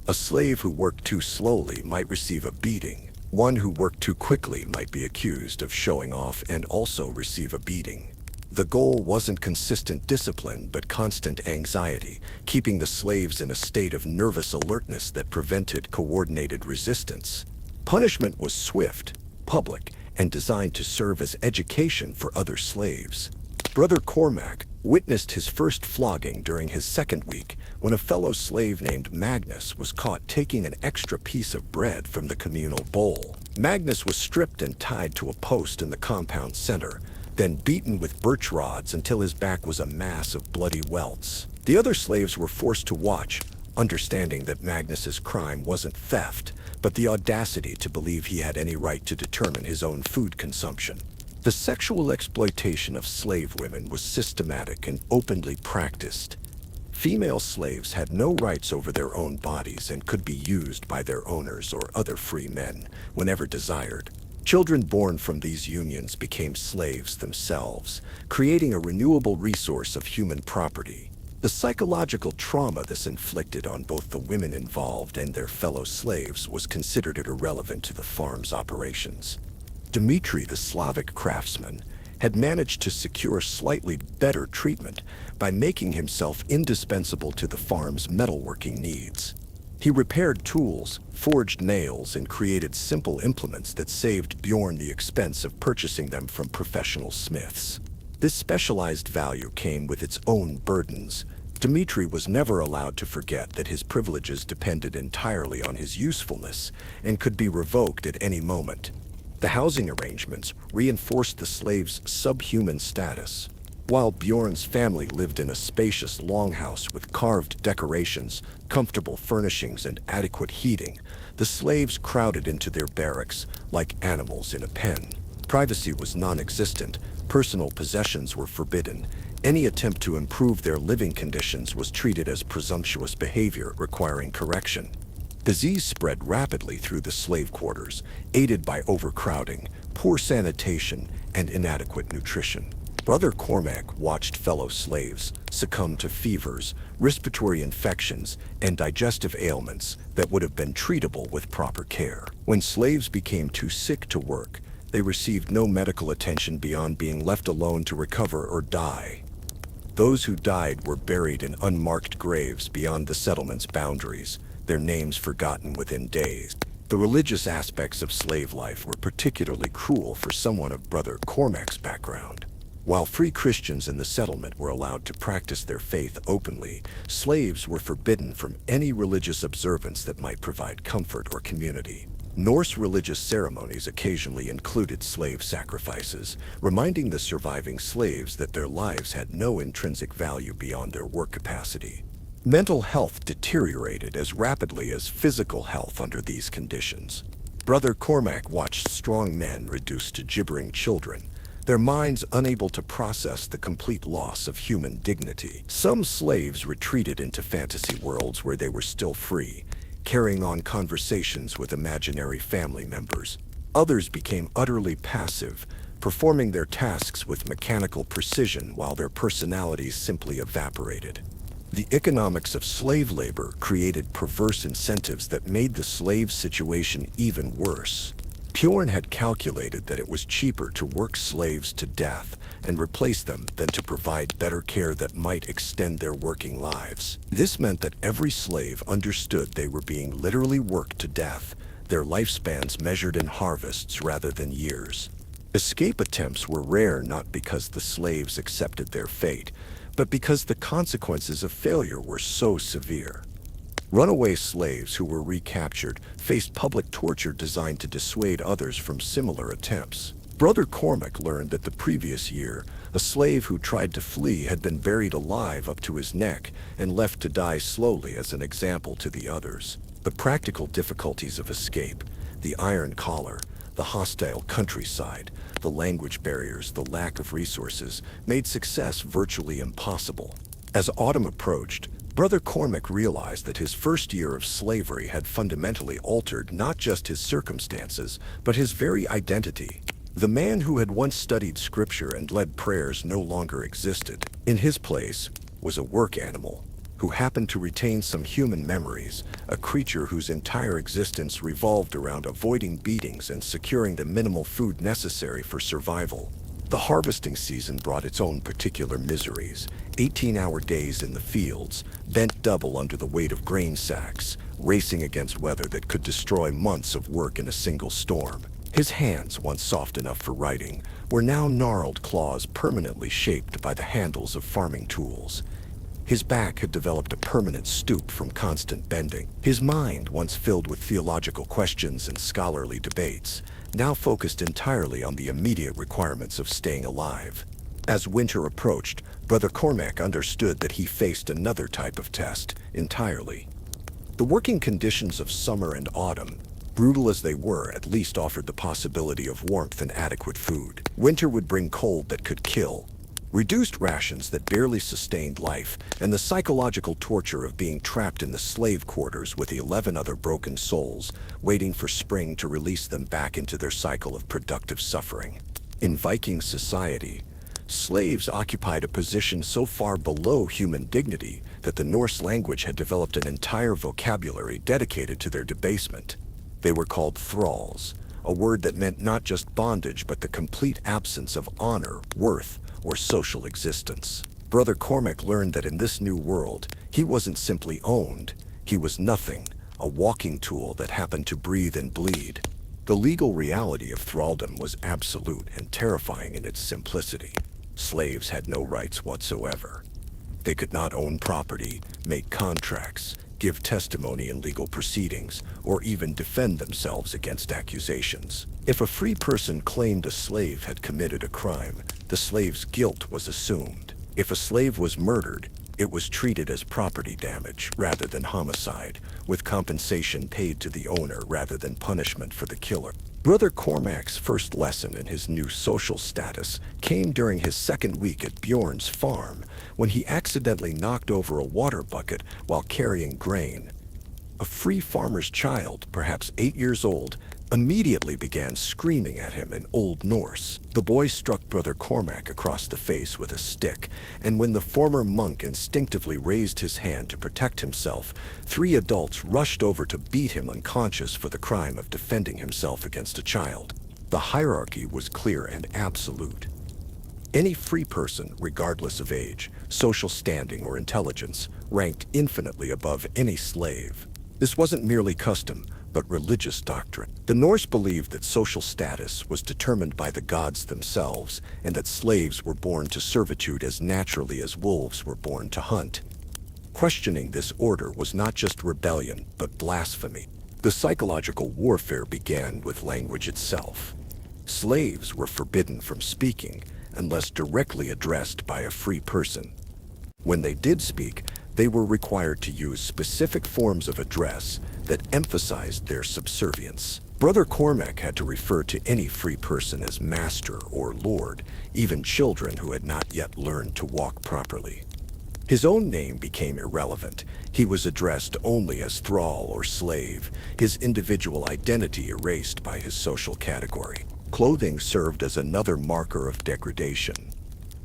A slave who worked too slowly might receive a beating. One who worked too quickly might be accused of showing off and also receive a beating. The goal wasn't consistent discipline, but constant anxiety, keeping the slaves in a state of nervous alertness that prevented coordinated resistance. Punishment was swift, public, and designed to serve as education for other slaves. Brother Cormac witnessed his first flogging during his second week when a fellow slave named Magnus was caught taking an extra piece of bread from the communal bowl. Magnus was stripped and tied to a post in the compound center, then beaten with birch rods until his back was a mass of bloody welts. The other slaves were forced to watch, understanding that Magnus's crime wasn't theft, but the audacity to believe he had any right to determine his own food consumption. The sexual exploitation of slave women was systematic and openly practiced. Female slaves had no rights over their own bodies and could be used by their owners or other free men whenever desired. Children born from these unions became slaves themselves, creating a renewable resource of human property. The psychological trauma this inflicted on both the women involved and their fellow slaves was considered irrelevant to the farm's operations. Dmitri, the Slavic craftsman, had managed to secure slightly better treatment by making himself indispensable to the farm's metalworking needs. He repaired tools, forged nails, and created simple implements that saved Bjorn the expense of purchasing them from professional smiths. This specialized value came with its own burdens. Dmitri was never allowed to forget that his privileges depended entirely on his usefulness and could be revoked at any moment. The housing arrangements reinforced the slave's subhuman status. While Bjorn's family lived in a spacious longhouse with carved decorations, comfortable furnishings, and adequate heating, the slaves crowded into their barracks like animals in a pen. Privacy was non-existent, personal possessions were forbidden. Any attempt to improve their living conditions was treated as presumptuous behavior requiring correction. Disease spread rapidly through the slave quarters, aided by overcrowding, poor sanitation, and inadequate nutrition. Brother Cormac watched fellow slaves succumb to fevers, respiratory infections, and digestive ailments that would have been treatable with proper care. When slaves became too sick to work, they received no medical attention beyond being left alone to recover or die. Those who died were buried in unmarked graves beyond the settlement's boundaries, their names forgotten within days. The religious aspects of slave life were particularly cruel for someone of Brother Cormac's background. While free Christians in the settlement were allowed to practice their faith openly, slaves were forbidden from any religious observance that might provide comfort or community. Norse religious ceremonies occasionally included slave sacrifices, reminding the surviving slaves that their lives had no intrinsic value beyond their work capacity. Mental health deteriorated as rapidly as physical health under these conditions. Brother Cormac watched strong men reduced to gibbering children, their minds unable to process the complete loss of human dignity. Some slaves retreated into fantasy worlds where they were still free, carrying on conversations with imaginary family members. Others became utterly passive, performing their tasks with mechanical precision while their personalities simply evaporated. The economics of slave labor created perverse incentives that made the slave situation even worse. Bjorn had calculated that it was cheaper to work slaves to death and replace them than to provide better care that might extend their working lives. This meant that every slave understood they were being literally worked to death, their lifespans measured in harvests rather than years. Escape attempts were rare not because the slaves accepted their fate, but because the consequences of failure were so severe. Runaway slaves who were recaptured faced public torture designed to dissuade others from similar attempts. Brother Cormac learned that the previous year, a slave who tried to flee had been buried alive up to his neck and left to die slowly as an example to the others. The practical difficulties of escape, the iron collar, the hostile countryside, the language barriers, the lack of resources, made success virtually impossible. As autumn approached, Brother Cormac realized that his first year of slavery had fundamentally altered not just his circumstances, but his very identity. The man who had once studied scripture and led prayers no longer existed. In his place was a work animal, who happened to retain some human memories, a creature whose entire existence revolved around avoiding beatings and securing the minimal food necessary for survival. The harvesting season brought its own particular miseries. 18-hour days in the fields, bent double under the weight of grain sacks, racing against weather that could destroy months of work in a single storm. His hands, once soft enough for writing, were now gnarled claws permanently shaped by the handles of farming tools. His back had developed a permanent stoop from constant bending. His mind, once filled with theological questions and scholarly debates, now focused entirely on the immediate requirements of staying alive. As winter approached, Brother Cormac understood that he faced another type of test entirely. The working conditions of summer and autumn, brutal as they were, at least offered the possibility of warmth and adequate food. Winter would bring cold that could kill, reduced rations that barely sustained life, and the psychological torture of being trapped in the slave quarters with 11 other broken souls, waiting for spring to release them back into their cycle of productive suffering. In Viking society, slaves occupied a position so far below human dignity that the Norse language had developed an entire vocabulary dedicated to their debasement. They were called thralls, a word that meant not just bondage but the complete absence of honor, worth, or social existence. Brother Cormac learned that in this new world, he wasn't simply owned, he was nothing, a walking tool that happened to breathe and bleed. The legal reality of thraldom was absolute and terrifying in its simplicity. Slaves had no rights whatsoever. They could not own property, make contracts, give testimony in legal proceedings, or even defend themselves against accusations. If a free person claimed a slave had committed a crime, the slave's guilt was assumed. If a slave was murdered, it was treated as property damage rather than homicide, with compensation paid to the owner rather than punishment for the killer. Brother Cormac's first lesson in his new social status came during his second week at Bjorn's farm, when he accidentally knocked over a water bucket while carrying grain. A free farmer's child, perhaps 8 years old, immediately began screaming at him in Old Norse. The boy struck Brother Cormac across the face with a stick, and when the former monk instinctively raised his hand to protect himself, 3 adults rushed over to beat him unconscious for the crime of defending himself against a child. The hierarchy was clear and absolute. Any free person, regardless of age, social standing, or intelligence, ranked infinitely above any slave. This wasn't merely custom, but religious doctrine. The Norse believed that social status was determined by the gods themselves, and that slaves were born to servitude as naturally as wolves were born to hunt. Questioning this order was not just rebellion, but blasphemy. The psychological warfare began with language itself. Slaves were forbidden from speaking unless directly addressed by a free person. When they did speak, they were required to use specific forms of address that emphasized their subservience. Brother Cormac had to refer to any free person as master or lord, even children who had not yet learned to walk properly. His own name became irrelevant. He was addressed only as thrall or slave, his individual identity erased by his social category. Clothing served as another marker of degradation.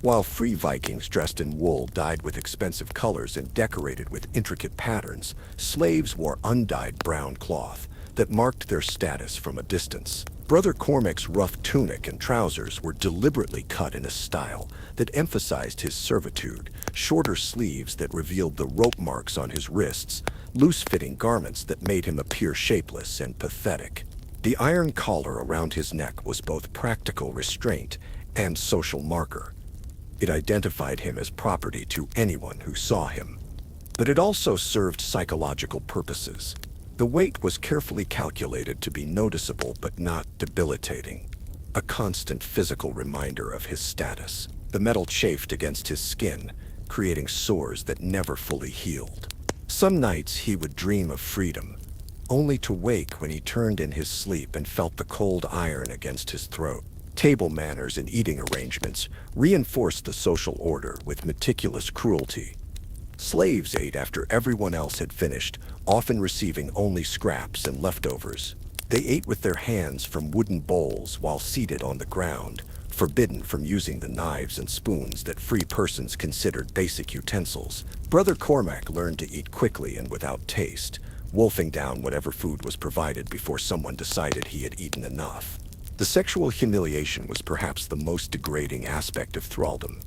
While free Vikings dressed in wool dyed with expensive colors and decorated with intricate patterns, slaves wore undyed brown cloth that marked their status from a distance. Brother Cormac's rough tunic and trousers were deliberately cut in a style that emphasized his servitude, shorter sleeves that revealed the rope marks on his wrists, loose-fitting garments that made him appear shapeless and pathetic. The iron collar around his neck was both practical restraint and social marker. It identified him as property to anyone who saw him. But it also served psychological purposes. The weight was carefully calculated to be noticeable but not debilitating, a constant physical reminder of his status. The metal chafed against his skin, creating sores that never fully healed. Some nights he would dream of freedom, only to wake when he turned in his sleep and felt the cold iron against his throat. Table manners and eating arrangements reinforced the social order with meticulous cruelty. Slaves ate after everyone else had finished, often receiving only scraps and leftovers. They ate with their hands from wooden bowls while seated on the ground, forbidden from using the knives and spoons that free persons considered basic utensils. Brother Cormac learned to eat quickly and without taste, wolfing down whatever food was provided before someone decided he had eaten enough. The sexual humiliation was perhaps the most degrading aspect of thraldom.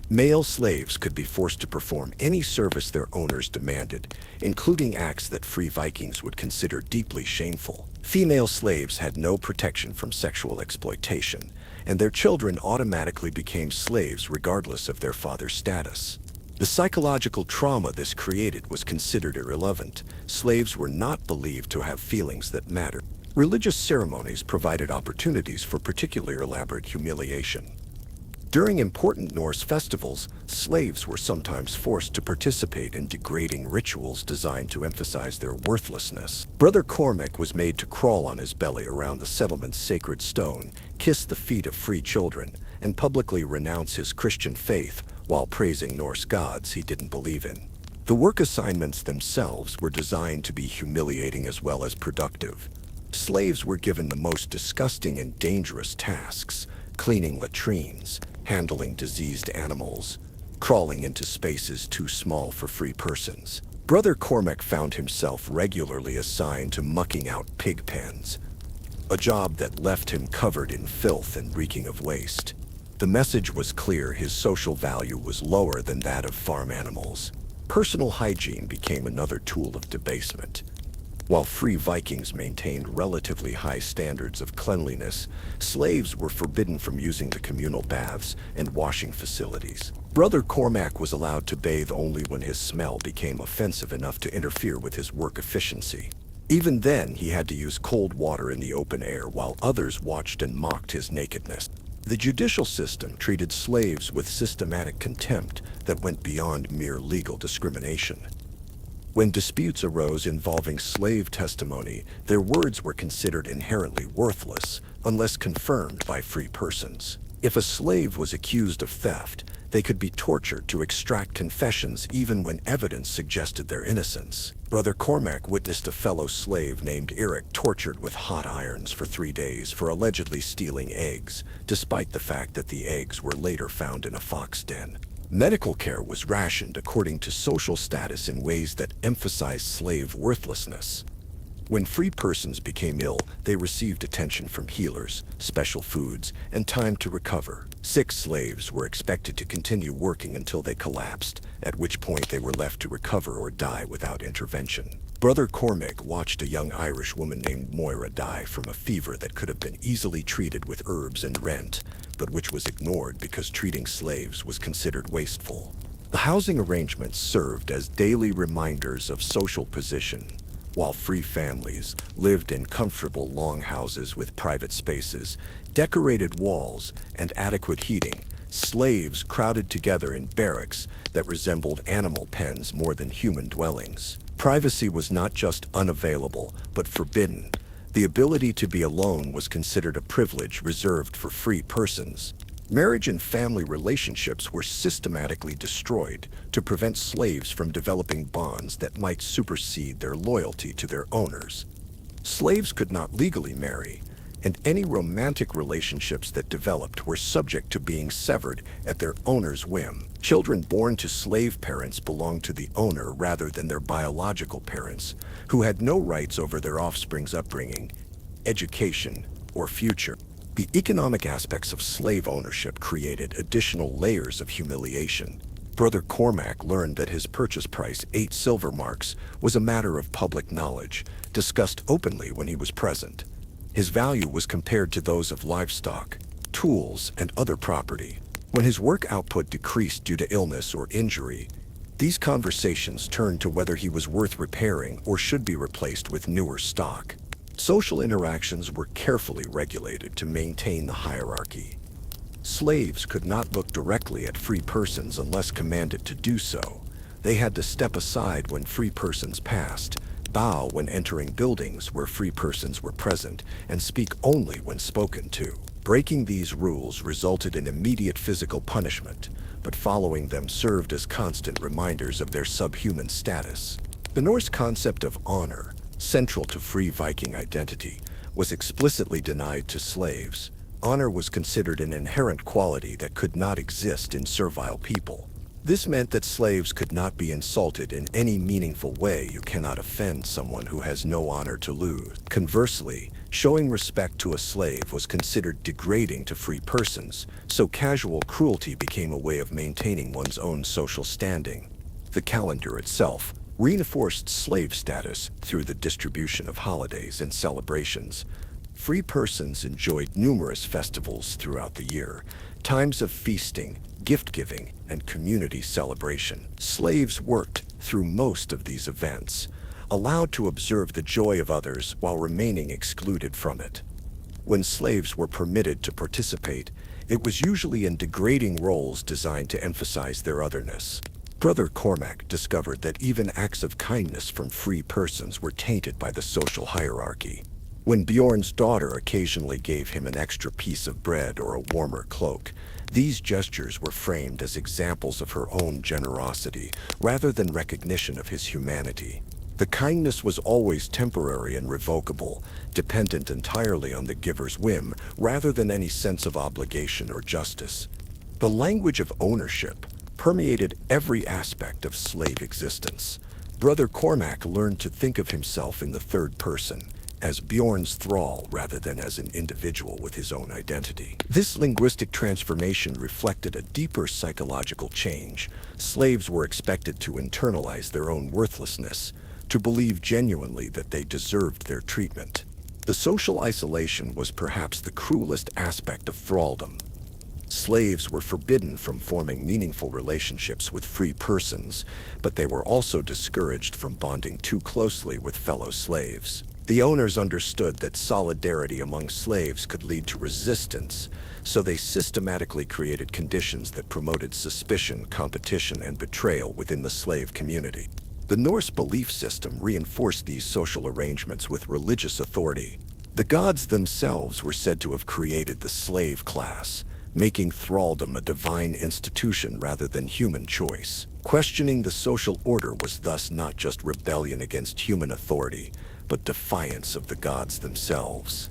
Male slaves could be forced to perform any service their owners demanded, including acts that free Vikings would consider deeply shameful. Female slaves had no protection from sexual exploitation, and their children automatically became slaves regardless of their father's status. The psychological trauma this created was considered irrelevant. Slaves were not believed to have feelings that mattered. Religious ceremonies provided opportunities for particularly elaborate humiliation. During important Norse festivals, slaves were sometimes forced to participate in degrading rituals designed to emphasize their worthlessness. Brother Cormac was made to crawl on his belly around the settlement's sacred stone, kiss the feet of free children, and publicly renounce his Christian faith while praising Norse gods he didn't believe in. The work assignments themselves were designed to be humiliating as well as productive. Slaves were given the most disgusting and dangerous tasks: cleaning latrines, handling diseased animals, crawling into spaces too small for free persons. Brother Cormac found himself regularly assigned to mucking out pig pens, a job that left him covered in filth and reeking of waste. The message was clear: his social value was lower than that of farm animals. Personal hygiene became another tool of debasement. While free Vikings maintained relatively high standards of cleanliness, slaves were forbidden from using the communal baths and washing facilities. Brother Cormac was allowed to bathe only when his smell became offensive enough to interfere with his work efficiency. Even then, he had to use cold water in the open air while others watched and mocked his nakedness. The judicial system treated slaves with systematic contempt that went beyond mere legal discrimination. When disputes arose involving slave testimony, their words were considered inherently worthless unless confirmed by free persons. If a slave was accused of theft, they could be tortured to extract confessions even when evidence suggested their innocence. Brother Cormac witnessed a fellow slave named Eric tortured with hot irons for 3 days for allegedly stealing eggs, despite the fact that the eggs were later found in a fox den. Medical care was rationed according to social status in ways that emphasized slave worthlessness. When free persons became ill, they received attention from healers, special foods, and time to recover. Sick slaves were expected to continue working until they collapsed, at which point they were left to recover or die without intervention. Brother Cormac watched a young Irish woman named Moira die from a fever that could have been easily treated with herbs and rent, but which was ignored because treating slaves was considered wasteful. The housing arrangements served as daily reminders of social position. While free families lived in comfortable longhouses with private spaces, decorated walls, and adequate heating, slaves crowded together in barracks that resembled animal pens more than human dwellings. Privacy was not just unavailable, but forbidden. The ability to be alone was considered a privilege reserved for free persons. Marriage and family relationships were systematically destroyed to prevent slaves from developing bonds that might supersede their loyalty to their owners. Slaves could not legally marry, and any romantic relationships that developed were subject to being severed at their owner's whim. Children born to slave parents belonged to the owner rather than their biological parents, who had no rights over their offspring's upbringing, education, or future. The economic aspects of slave ownership created additional layers of humiliation. Brother Cormac learned that his purchase price, 8 silver marks, was a matter of public knowledge, discussed openly when he was present. His value was compared to those of livestock, tools, and other property. When his work output decreased due to illness or injury, these conversations turned to whether he was worth repairing or should be replaced with newer stock. Social interactions were carefully regulated to maintain the hierarchy. Slaves could not look directly at free persons unless commanded to do so. They had to step aside when free persons passed, bow when entering buildings where free persons were present, and speak only when spoken to. Breaking these rules resulted in immediate physical punishment, but following them served as constant reminders of their subhuman status. The Norse concept of honor, central to free Viking identity, was explicitly denied to slaves. Honor was considered an inherent quality that could not exist in servile people. This meant that slaves could not be insulted in any meaningful way. You cannot offend someone who has no honor to lose. Conversely, showing respect to a slave was considered degrading to free persons, so casual cruelty became a way of maintaining one's own social standing. The calendar itself reinforced slave status through the distribution of holidays and celebrations. Free persons enjoyed numerous festivals throughout the year, times of feasting, gift-giving, and community celebration. Slaves worked through most of these events, allowed to observe the joy of others while remaining excluded from it. When slaves were permitted to participate, it was usually in degrading roles designed to emphasize their otherness. Brother Cormac discovered that even acts of kindness from free persons were tainted by the social hierarchy. When Bjorn's daughter occasionally gave him an extra piece of bread or a warmer cloak, these gestures were framed as examples of her own generosity rather than recognition of his humanity. The kindness was always temporary and revocable, dependent entirely on the giver's whim rather than any sense of obligation or justice. The language of ownership permeated every aspect of slave existence. Brother Cormac learned to think of himself in the third person, as Bjorn's thrall rather than as an individual with his own identity. This linguistic transformation reflected a deeper psychological change. Slaves were expected to internalize their own worthlessness, to believe genuinely that they deserved their treatment. The social isolation was perhaps the cruelest aspect of thraldom. Slaves were forbidden from forming meaningful relationships with free persons, but they were also discouraged from bonding too closely with fellow slaves. The owners understood that solidarity among slaves could lead to resistance, so they systematically created conditions that promoted suspicion, competition, and betrayal within the slave community. The Norse belief system reinforced these social arrangements with religious authority. The gods themselves were said to have created the slave class, making thraldom a divine institution rather than human choice. Questioning the social order was thus not just rebellion against human authority, but defiance of the gods themselves.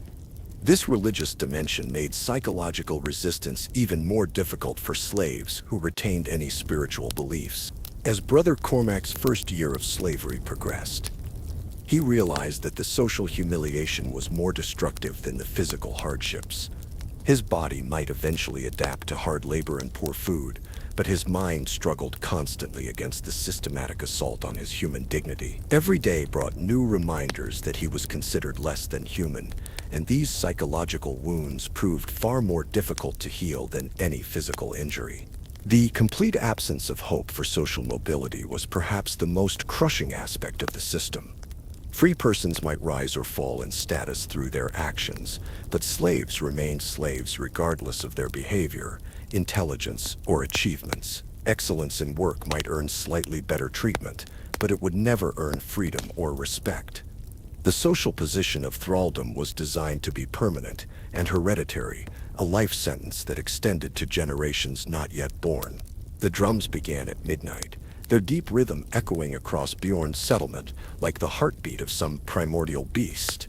This religious dimension made psychological resistance even more difficult for slaves who retained any spiritual beliefs. As Brother Cormac's first year of slavery progressed, he realized that the social humiliation was more destructive than the physical hardships. His body might eventually adapt to hard labor and poor food, but his mind struggled constantly against the systematic assault on his human dignity. Every day brought new reminders that he was considered less than human, and these psychological wounds proved far more difficult to heal than any physical injury. The complete absence of hope for social mobility was perhaps the most crushing aspect of the system. Free persons might rise or fall in status through their actions, but slaves remained slaves regardless of their behavior, intelligence, or achievements. Excellence in work might earn slightly better treatment, but it would never earn freedom or respect. The social position of thraldom was designed to be permanent and hereditary, a life sentence that extended to generations not yet born. The drums began at midnight, their deep rhythm echoing across Bjorn's settlement like the heartbeat of some primordial beast.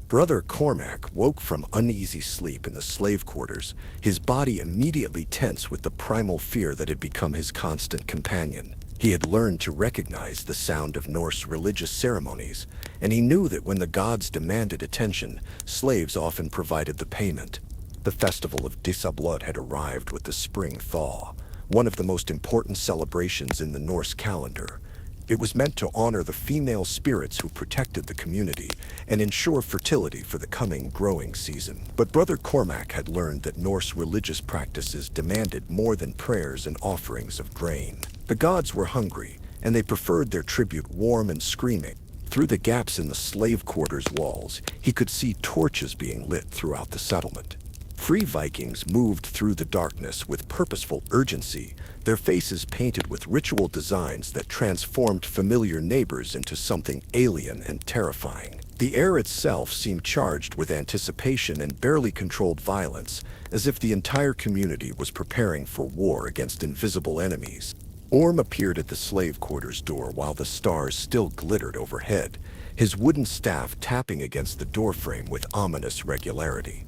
Brother Cormac woke from uneasy sleep in the slave quarters, his body immediately tense with the primal fear that had become his constant companion. He had learned to recognize the sound of Norse religious ceremonies, and he knew that when the gods demanded attention, slaves often provided the payment. The festival of Disablod had arrived with the spring thaw, one of the most important celebrations in the Norse calendar. It was meant to honor the female spirits who protected the community and ensure fertility for the coming growing season. But Brother Cormac had learned that Norse religious practices demanded more than prayers and offerings of grain. The gods were hungry, and they preferred their tribute warm and screaming. Through the gaps in the slave quarters' walls, he could see torches being lit throughout the settlement. Free Vikings moved through the darkness with purposeful urgency, their faces painted with ritual designs that transformed familiar neighbors into something alien and terrifying. The air itself seemed charged with anticipation and barely controlled violence, as if the entire community was preparing for war against invisible enemies. Orm appeared at the slave quarters door while the stars still glittered overhead, his wooden staff tapping against the doorframe with ominous regularity.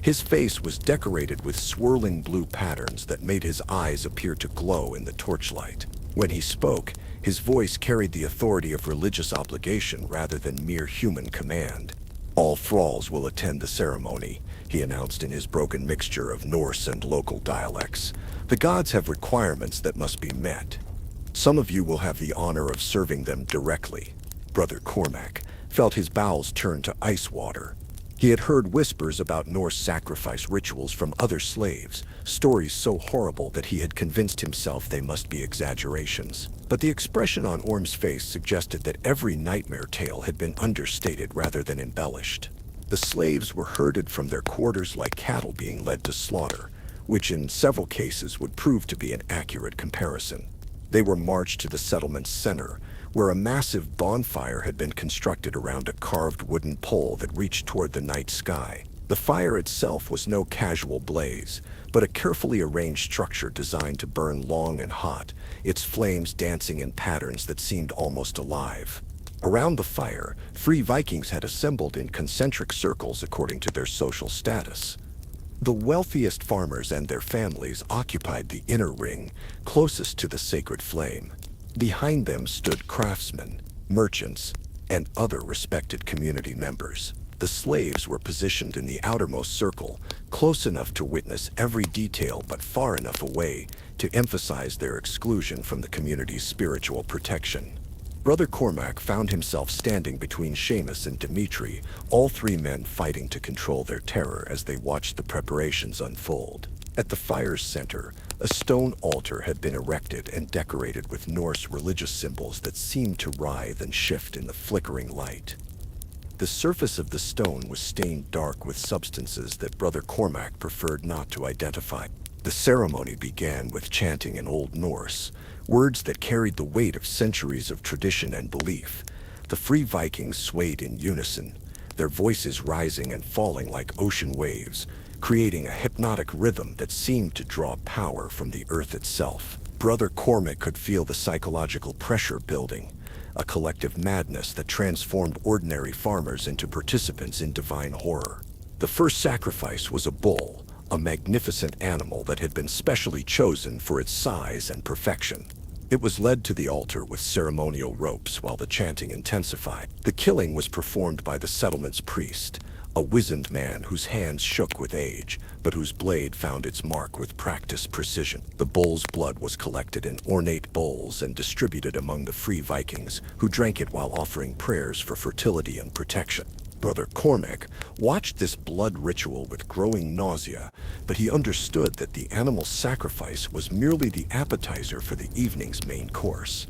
His face was decorated with swirling blue patterns that made his eyes appear to glow in the torchlight. When he spoke, his voice carried the authority of religious obligation rather than mere human command. "All thralls will attend the ceremony," he announced in his broken mixture of Norse and local dialects. "The gods have requirements that must be met. Some of you will have the honor of serving them directly." Brother Cormac felt his bowels turn to ice water. He had heard whispers about Norse sacrifice rituals from other slaves, stories so horrible that he had convinced himself they must be exaggerations. But the expression on Orm's face suggested that every nightmare tale had been understated rather than embellished. The slaves were herded from their quarters like cattle being led to slaughter, which in several cases would prove to be an accurate comparison. They were marched to the settlement's center, where a massive bonfire had been constructed around a carved wooden pole that reached toward the night sky. The fire itself was no casual blaze, but a carefully arranged structure designed to burn long and hot, its flames dancing in patterns that seemed almost alive. Around the fire, free Vikings had assembled in concentric circles according to their social status. The wealthiest farmers and their families occupied the inner ring, closest to the sacred flame. Behind them stood craftsmen, merchants, and other respected community members. The slaves were positioned in the outermost circle, close enough to witness every detail but far enough away to emphasize their exclusion from the community's spiritual protection. Brother Cormac found himself standing between Seamus and Dimitri, all three men fighting to control their terror as they watched the preparations unfold. At the fire's center, a stone altar had been erected and decorated with Norse religious symbols that seemed to writhe and shift in the flickering light. The surface of the stone was stained dark with substances that Brother Cormac preferred not to identify. The ceremony began with chanting in Old Norse, words that carried the weight of centuries of tradition and belief. The free Vikings swayed in unison, their voices rising and falling like ocean waves, creating a hypnotic rhythm that seemed to draw power from the earth itself. Brother Cormac could feel the psychological pressure building, a collective madness that transformed ordinary farmers into participants in divine horror. The first sacrifice was a bull, a magnificent animal that had been specially chosen for its size and perfection. It was led to the altar with ceremonial ropes while the chanting intensified. The killing was performed by the settlement's priest, a wizened man whose hands shook with age, but whose blade found its mark with practiced precision. The bull's blood was collected in ornate bowls and distributed among the free Vikings, who drank it while offering prayers for fertility and protection. Brother Cormac watched this blood ritual with growing nausea, but he understood that the animal sacrifice was merely the appetizer for the evening's main course.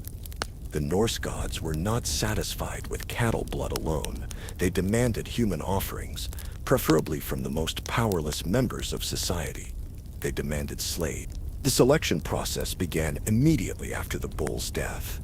The Norse gods were not satisfied with cattle blood alone. They demanded human offerings, preferably from the most powerless members of society. They demanded slaves. The selection process began immediately after the bull's death.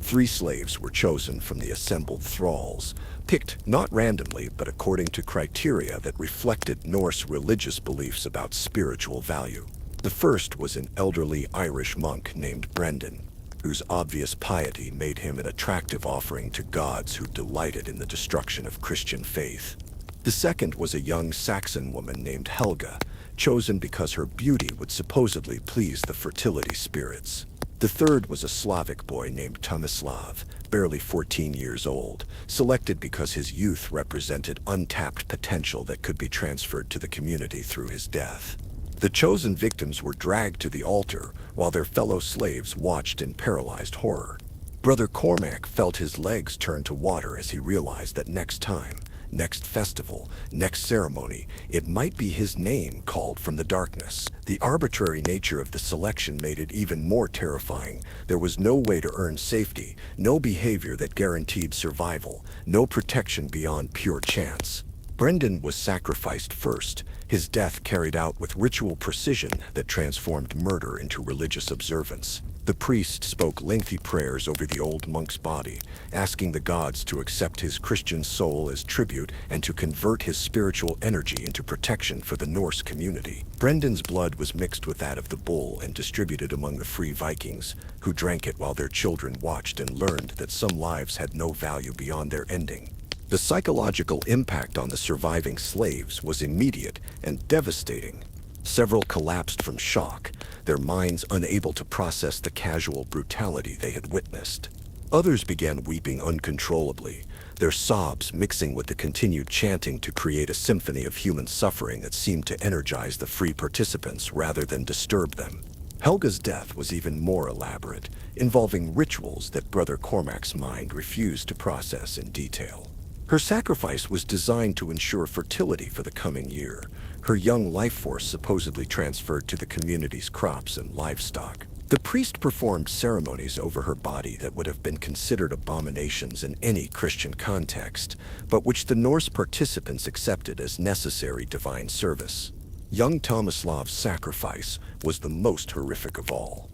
3 slaves were chosen from the assembled thralls, picked not randomly but according to criteria that reflected Norse religious beliefs about spiritual value. The first was an elderly Irish monk named Brendan, whose obvious piety made him an attractive offering to gods who delighted in the destruction of Christian faith. The second was a young Saxon woman named Helga, chosen because her beauty would supposedly please the fertility spirits. The third was a Slavic boy named Tomislav, barely 14 years old, selected because his youth represented untapped potential that could be transferred to the community through his death. The chosen victims were dragged to the altar, while their fellow slaves watched in paralyzed horror. Brother Cormac felt his legs turn to water as he realized that next time, next festival, next ceremony, it might be his name called from the darkness. The arbitrary nature of the selection made it even more terrifying. There was no way to earn safety, no behavior that guaranteed survival, no protection beyond pure chance. Brendan was sacrificed first, his death carried out with ritual precision that transformed murder into religious observance. The priest spoke lengthy prayers over the old monk's body, asking the gods to accept his Christian soul as tribute and to convert his spiritual energy into protection for the Norse community. Brendan's blood was mixed with that of the bull and distributed among the free Vikings, who drank it while their children watched and learned that some lives had no value beyond their ending. The psychological impact on the surviving slaves was immediate and devastating. Several collapsed from shock, their minds unable to process the casual brutality they had witnessed. Others began weeping uncontrollably, their sobs mixing with the continued chanting to create a symphony of human suffering that seemed to energize the free participants rather than disturb them. Helga's death was even more elaborate, involving rituals that Brother Cormac's mind refused to process in detail. Her sacrifice was designed to ensure fertility for the coming year, her young life force supposedly transferred to the community's crops and livestock. The priest performed ceremonies over her body that would have been considered abominations in any Christian context, but which the Norse participants accepted as necessary divine service. Young Tomislav's sacrifice was the most horrific of all,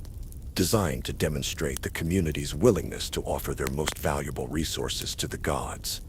designed to demonstrate the community's willingness to offer their most valuable resources to the gods.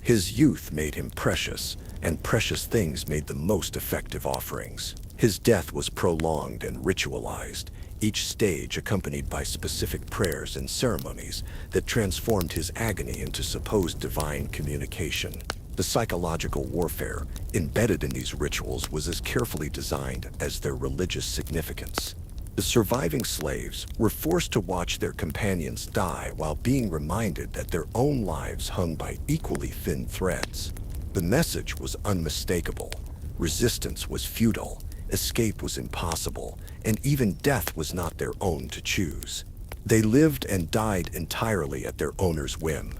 His youth made him precious, and precious things made the most effective offerings. His death was prolonged and ritualized, each stage accompanied by specific prayers and ceremonies that transformed his agony into supposed divine communication. The psychological warfare embedded in these rituals was as carefully designed as their religious significance. The surviving slaves were forced to watch their companions die while being reminded that their own lives hung by equally thin threads. The message was unmistakable. Resistance was futile, escape was impossible, and even death was not their own to choose. They lived and died entirely at their owner's whim.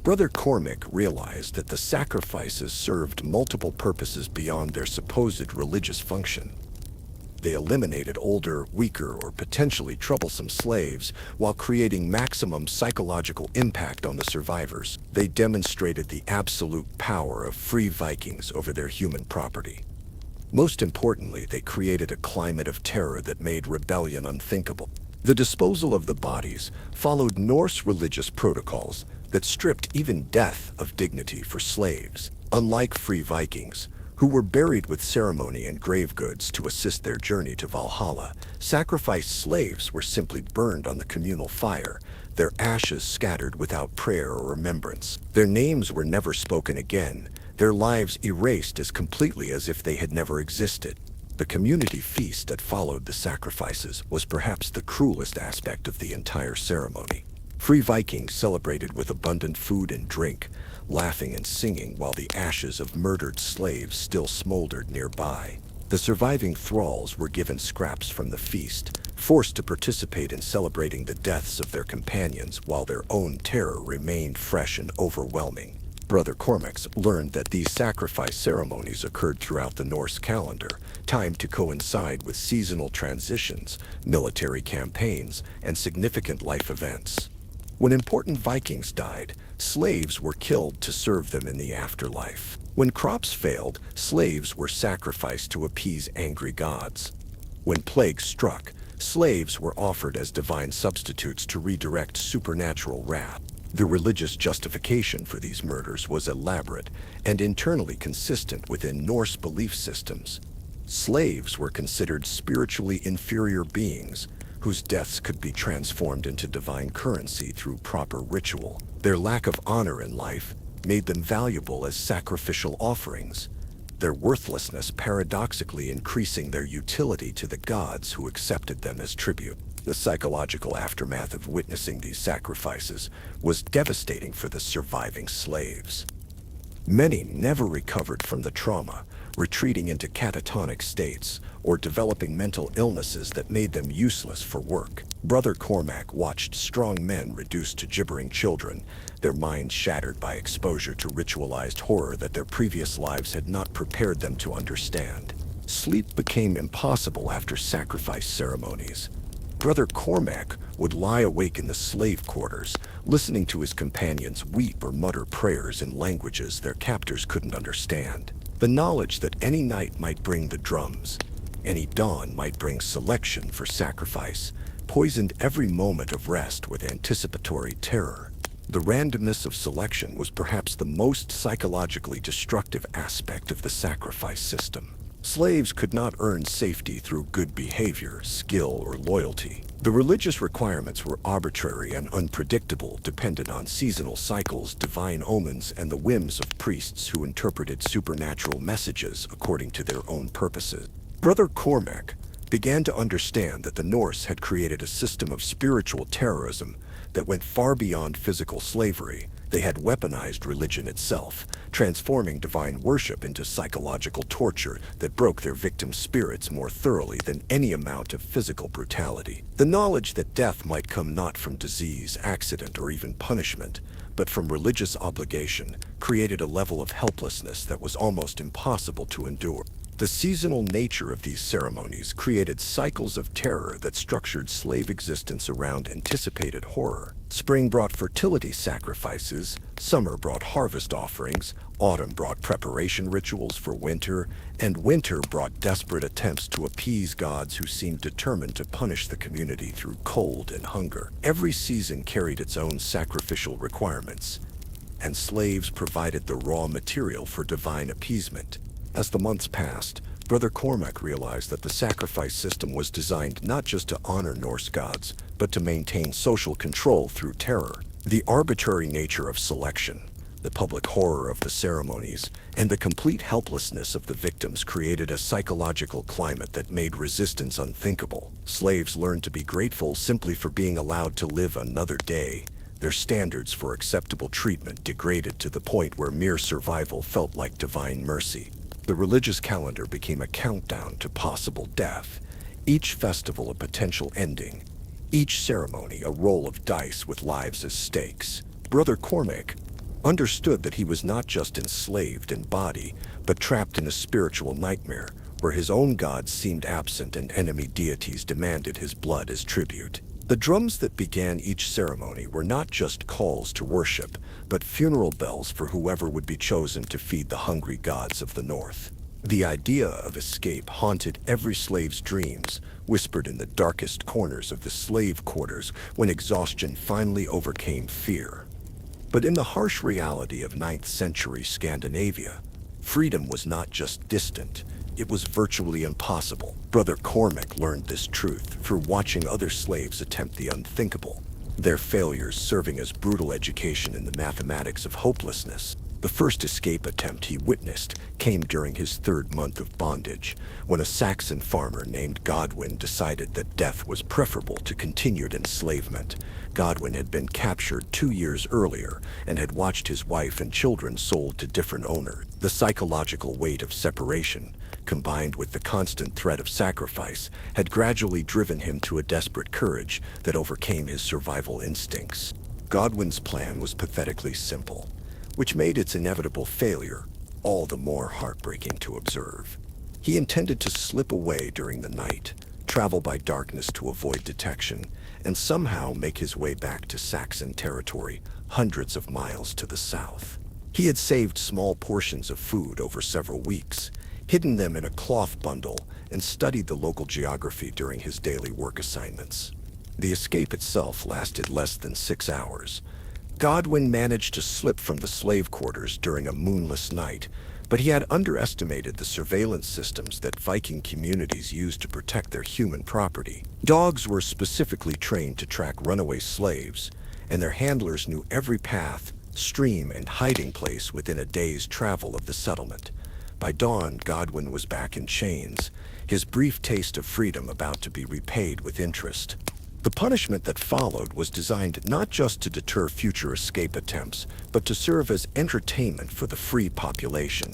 Brother Cormac realized that the sacrifices served multiple purposes beyond their supposed religious function. They eliminated older, weaker, or potentially troublesome slaves while creating maximum psychological impact on the survivors. They demonstrated the absolute power of free Vikings over their human property. Most importantly, they created a climate of terror that made rebellion unthinkable. The disposal of the bodies followed Norse religious protocols that stripped even death of dignity for slaves. Unlike free Vikings, who were buried with ceremony and grave goods to assist their journey to Valhalla, sacrificed slaves were simply burned on the communal fire, their ashes scattered without prayer or remembrance. Their names were never spoken again, their lives erased as completely as if they had never existed. The community feast that followed the sacrifices was perhaps the cruelest aspect of the entire ceremony. Free Vikings celebrated with abundant food and drink, laughing and singing while the ashes of murdered slaves still smoldered nearby. The surviving thralls were given scraps from the feast, forced to participate in celebrating the deaths of their companions while their own terror remained fresh and overwhelming. Brother Cormac learned that these sacrifice ceremonies occurred throughout the Norse calendar, timed to coincide with seasonal transitions, military campaigns, and significant life events. When important Vikings died, slaves were killed to serve them in the afterlife. When crops failed, slaves were sacrificed to appease angry gods. When plagues struck, slaves were offered as divine substitutes to redirect supernatural wrath. The religious justification for these murders was elaborate and internally consistent within Norse belief systems. Slaves were considered spiritually inferior beings, whose deaths could be transformed into divine currency through proper ritual. Their lack of honor in life made them valuable as sacrificial offerings, their worthlessness paradoxically increasing their utility to the gods who accepted them as tribute. The psychological aftermath of witnessing these sacrifices was devastating for the surviving slaves. Many never recovered from the trauma, retreating into catatonic states or developing mental illnesses that made them useless for work. Brother Cormac watched strong men reduced to gibbering children, their minds shattered by exposure to ritualized horror that their previous lives had not prepared them to understand. Sleep became impossible after sacrifice ceremonies. Brother Cormac would lie awake in the slave quarters, listening to his companions weep or mutter prayers in languages their captors couldn't understand. The knowledge that any night might bring the drums, any dawn might bring selection for sacrifice, poisoned every moment of rest with anticipatory terror. The randomness of selection was perhaps the most psychologically destructive aspect of the sacrifice system. Slaves could not earn safety through good behavior, skill, or loyalty. The religious requirements were arbitrary and unpredictable, dependent on seasonal cycles, divine omens, and the whims of priests who interpreted supernatural messages according to their own purposes. Brother Cormac began to understand that the Norse had created a system of spiritual terrorism that went far beyond physical slavery. They had weaponized religion itself, transforming divine worship into psychological torture that broke their victims' spirits more thoroughly than any amount of physical brutality. The knowledge that death might come not from disease, accident, or even punishment, but from religious obligation, created a level of helplessness that was almost impossible to endure. The seasonal nature of these ceremonies created cycles of terror that structured slave existence around anticipated horror. Spring brought fertility sacrifices, summer brought harvest offerings, autumn brought preparation rituals for winter, and winter brought desperate attempts to appease gods who seemed determined to punish the community through cold and hunger. Every season carried its own sacrificial requirements, and slaves provided the raw material for divine appeasement. As the months passed, Brother Cormac realized that the sacrifice system was designed not just to honor Norse gods, but to maintain social control through terror. The arbitrary nature of selection, the public horror of the ceremonies, and the complete helplessness of the victims created a psychological climate that made resistance unthinkable. Slaves learned to be grateful simply for being allowed to live another day. Their standards for acceptable treatment degraded to the point where mere survival felt like divine mercy. The religious calendar became a countdown to possible death, each festival a potential ending, each ceremony a roll of dice with lives as stakes. Brother Cormac understood that he was not just enslaved in body, but trapped in a spiritual nightmare where his own gods seemed absent and enemy deities demanded his blood as tribute. The drums that began each ceremony were not just calls to worship, but funeral bells for whoever would be chosen to feed the hungry gods of the north. The idea of escape haunted every slave's dreams, whispered in the darkest corners of the slave quarters when exhaustion finally overcame fear. But in the harsh reality of 9th century Scandinavia, freedom was not just distant, it was virtually impossible. Brother Cormac learned this truth through watching other slaves attempt the unthinkable, their failures serving as brutal education in the mathematics of hopelessness. The first escape attempt he witnessed came during his 3rd month of bondage, when a Saxon farmer named Godwin decided that death was preferable to continued enslavement. Godwin had been captured 2 years earlier and had watched his wife and children sold to different owners. The psychological weight of separation, combined with the constant threat of sacrifice, had gradually driven him to a desperate courage that overcame his survival instincts. Godwin's plan was pathetically simple, which made its inevitable failure all the more heartbreaking to observe. He intended to slip away during the night, travel by darkness to avoid detection, and somehow make his way back to Saxon territory, hundreds of miles to the south. He had saved small portions of food over several weeks, hidden them in a cloth bundle, and studied the local geography during his daily work assignments. The escape itself lasted less than 6 hours. Godwin managed to slip from the slave quarters during a moonless night, but he had underestimated the surveillance systems that Viking communities used to protect their human property. Dogs were specifically trained to track runaway slaves, and their handlers knew every path, stream, and hiding place within a day's travel of the settlement. By dawn, Godwin was back in chains, his brief taste of freedom about to be repaid with interest. The punishment that followed was designed not just to deter future escape attempts, but to serve as entertainment for the free population.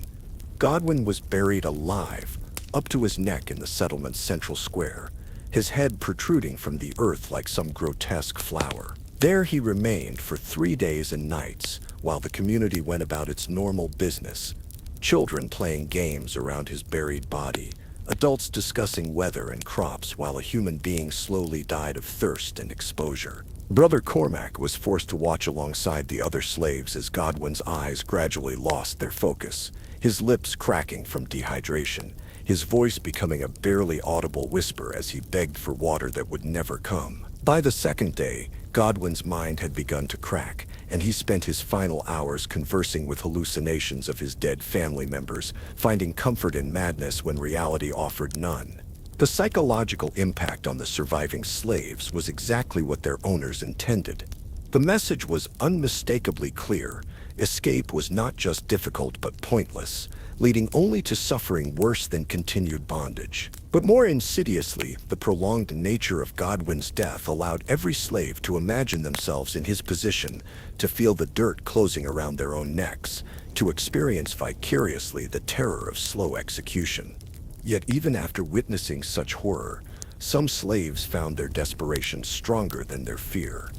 Godwin was buried alive, up to his neck in the settlement's central square, his head protruding from the earth like some grotesque flower. There he remained for 3 days and nights, while the community went about its normal business. Children playing games around his buried body, adults discussing weather and crops while a human being slowly died of thirst and exposure. Brother Cormac was forced to watch alongside the other slaves as Godwin's eyes gradually lost their focus, his lips cracking from dehydration, his voice becoming a barely audible whisper as he begged for water that would never come. By the second day, Godwin's mind had begun to crack, and he spent his final hours conversing with hallucinations of his dead family members, finding comfort in madness when reality offered none. The psychological impact on the surviving slaves was exactly what their owners intended. The message was unmistakably clear. Escape was not just difficult but pointless, leading only to suffering worse than continued bondage. But more insidiously, the prolonged nature of Godwin's death allowed every slave to imagine themselves in his position, to feel the dirt closing around their own necks, to experience vicariously the terror of slow execution. Yet even after witnessing such horror, some slaves found their desperation stronger than their fear.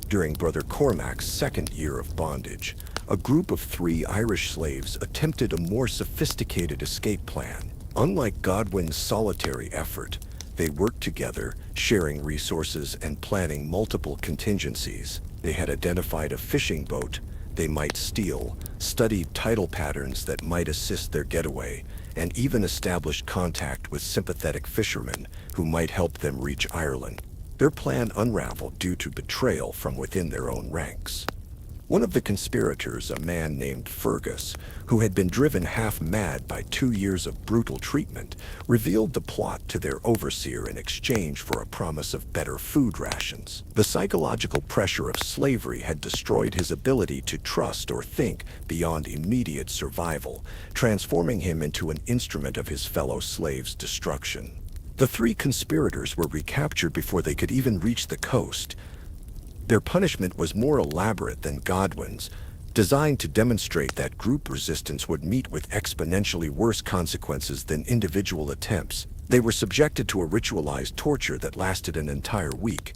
During Brother Cormac's second year of bondage, a group of 3 Irish slaves attempted a more sophisticated escape plan. Unlike Godwin's solitary effort, they worked together, sharing resources and planning multiple contingencies. They had identified a fishing boat they might steal, studied tidal patterns that might assist their getaway, and even established contact with sympathetic fishermen who might help them reach Ireland. Their plan unraveled due to betrayal from within their own ranks. One of the conspirators, a man named Fergus, who had been driven half-mad by 2 years of brutal treatment, revealed the plot to their overseer in exchange for a promise of better food rations. The psychological pressure of slavery had destroyed his ability to trust or think beyond immediate survival, transforming him into an instrument of his fellow slaves' destruction. The 3 conspirators were recaptured before they could even reach the coast. Their punishment was more elaborate than Godwin's, designed to demonstrate that group resistance would meet with exponentially worse consequences than individual attempts. They were subjected to a ritualized torture that lasted an entire week,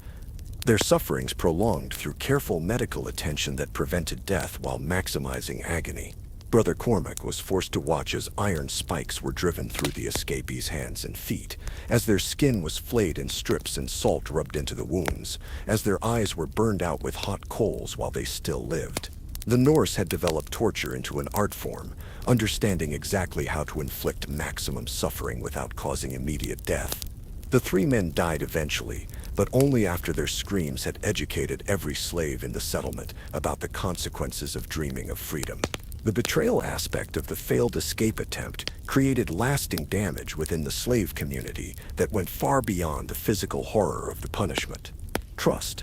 their sufferings prolonged through careful medical attention that prevented death while maximizing agony. Brother Cormac was forced to watch as iron spikes were driven through the escapees' hands and feet, as their skin was flayed in strips and salt rubbed into the wounds, as their eyes were burned out with hot coals while they still lived. The Norse had developed torture into an art form, understanding exactly how to inflict maximum suffering without causing immediate death. The 3 men died eventually, but only after their screams had educated every slave in the settlement about the consequences of dreaming of freedom. The betrayal aspect of the failed escape attempt created lasting damage within the slave community that went far beyond the physical horror of the punishment. Trust,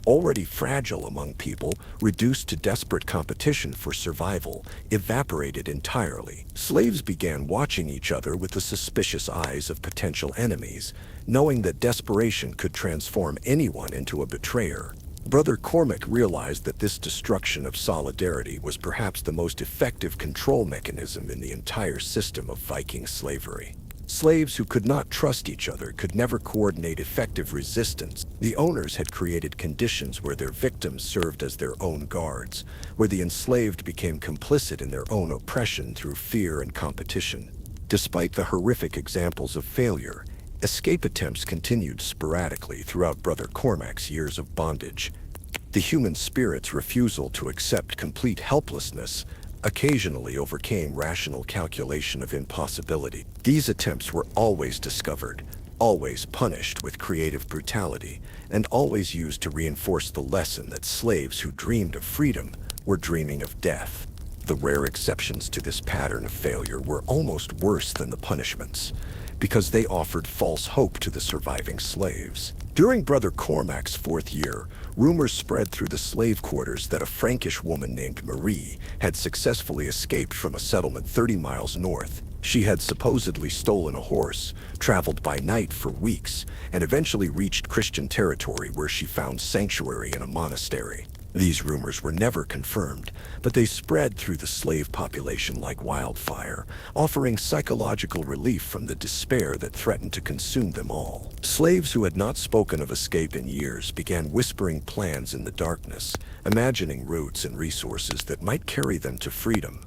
already fragile among people, reduced to desperate competition for survival, evaporated entirely. Slaves began watching each other with the suspicious eyes of potential enemies, knowing that desperation could transform anyone into a betrayer. Brother Cormac realized that this destruction of solidarity was perhaps the most effective control mechanism in the entire system of Viking slavery. Slaves who could not trust each other could never coordinate effective resistance. The owners had created conditions where their victims served as their own guards, where the enslaved became complicit in their own oppression through fear and competition. Despite the horrific examples of failure, escape attempts continued sporadically throughout Brother Cormac's years of bondage. The human spirit's refusal to accept complete helplessness occasionally overcame rational calculation of impossibility. These attempts were always discovered, always punished with creative brutality, and always used to reinforce the lesson that slaves who dreamed of freedom were dreaming of death. The rare exceptions to this pattern of failure were almost worse than the punishments, because they offered false hope to the surviving slaves. During Brother Cormac's 4th year, rumors spread through the slave quarters that a Frankish woman named Marie had successfully escaped from a settlement 30 miles north. She had supposedly stolen a horse, traveled by night for weeks, and eventually reached Christian territory where she found sanctuary in a monastery. These rumors were never confirmed, but they spread through the slave population like wildfire, offering psychological relief from the despair that threatened to consume them all. Slaves who had not spoken of escape in years began whispering plans in the darkness, imagining routes and resources that might carry them to freedom.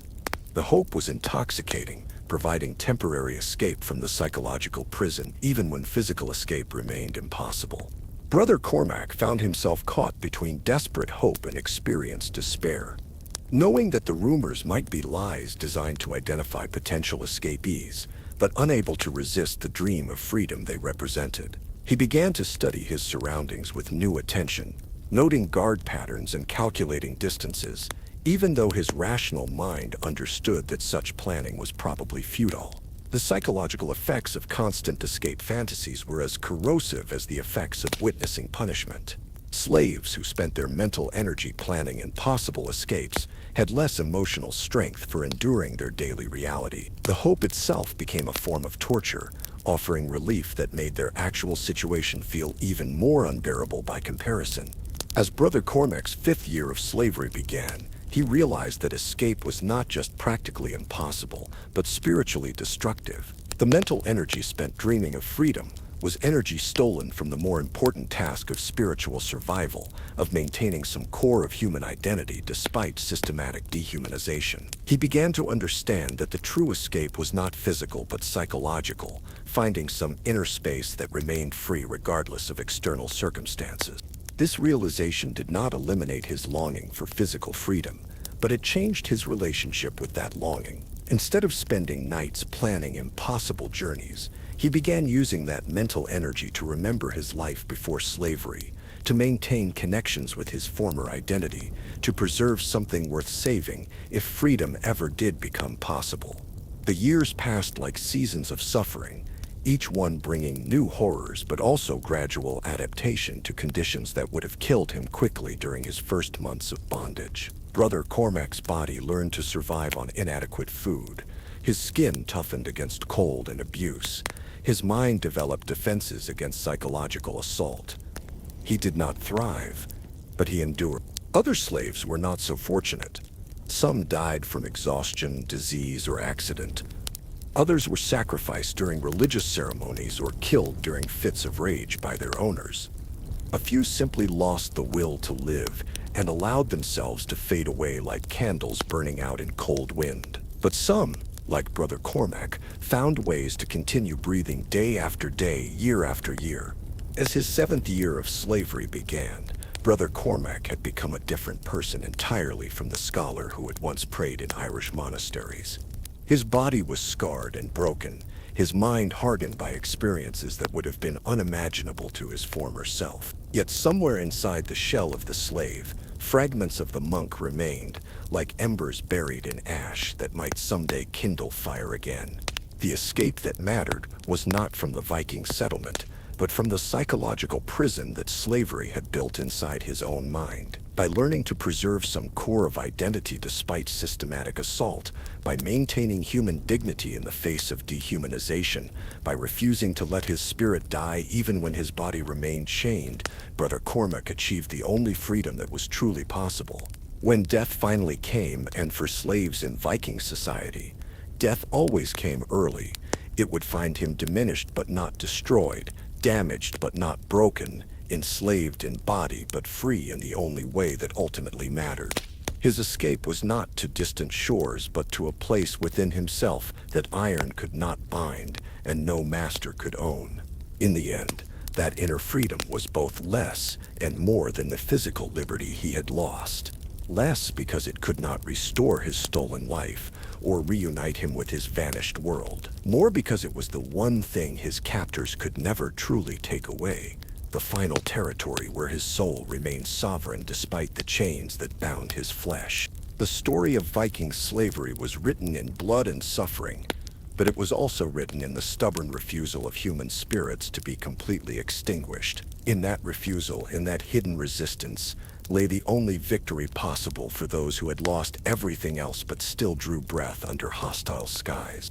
The hope was intoxicating, providing temporary escape from the psychological prison even when physical escape remained impossible. Brother Cormac found himself caught between desperate hope and experienced despair. Knowing that the rumors might be lies designed to identify potential escapees, but unable to resist the dream of freedom they represented, he began to study his surroundings with new attention, noting guard patterns and calculating distances, even though his rational mind understood that such planning was probably futile. The psychological effects of constant escape fantasies were as corrosive as the effects of witnessing punishment. Slaves who spent their mental energy planning impossible escapes had less emotional strength for enduring their daily reality. The hope itself became a form of torture, offering relief that made their actual situation feel even more unbearable by comparison. As Brother Cormac's 5th year of slavery began, he realized that escape was not just practically impossible, but spiritually destructive. The mental energy spent dreaming of freedom was energy stolen from the more important task of spiritual survival, of maintaining some core of human identity despite systematic dehumanization. He began to understand that the true escape was not physical but psychological, finding some inner space that remained free regardless of external circumstances. This realization did not eliminate his longing for physical freedom, but it changed his relationship with that longing. Instead of spending nights planning impossible journeys, he began using that mental energy to remember his life before slavery, to maintain connections with his former identity, to preserve something worth saving if freedom ever did become possible. The years passed like seasons of suffering, each one bringing new horrors but also gradual adaptation to conditions that would have killed him quickly during his first months of bondage. Brother Cormac's body learned to survive on inadequate food. His skin toughened against cold and abuse. His mind developed defenses against psychological assault. He did not thrive, but he endured. Other slaves were not so fortunate. Some died from exhaustion, disease, or accident. Others were sacrificed during religious ceremonies or killed during fits of rage by their owners. A few simply lost the will to live and allowed themselves to fade away like candles burning out in cold wind. But some, like Brother Cormac, found ways to continue breathing day after day, year after year. As his 7th year of slavery began, Brother Cormac had become a different person entirely from the scholar who had once prayed in Irish monasteries. His body was scarred and broken, his mind hardened by experiences that would have been unimaginable to his former self. Yet somewhere inside the shell of the slave, fragments of the monk remained, like embers buried in ash that might someday kindle fire again. The escape that mattered was not from the Viking settlement, but from the psychological prison that slavery had built inside his own mind. By learning to preserve some core of identity despite systematic assault, by maintaining human dignity in the face of dehumanization, by refusing to let his spirit die even when his body remained chained, Brother Cormac achieved the only freedom that was truly possible. When death finally came, and for slaves in Viking society, death always came early, it would find him diminished but not destroyed, damaged but not broken, enslaved in body but free in the only way that ultimately mattered. His escape was not to distant shores but to a place within himself that iron could not bind and no master could own. In the end, that inner freedom was both less and more than the physical liberty he had lost. Less because it could not restore his stolen life or reunite him with his vanished world. More because it was the one thing his captors could never truly take away, the final territory where his soul remained sovereign despite the chains that bound his flesh. The story of Viking slavery was written in blood and suffering, but it was also written in the stubborn refusal of human spirits to be completely extinguished. In that refusal, in that hidden resistance, lay the only victory possible for those who had lost everything else but still drew breath under hostile skies.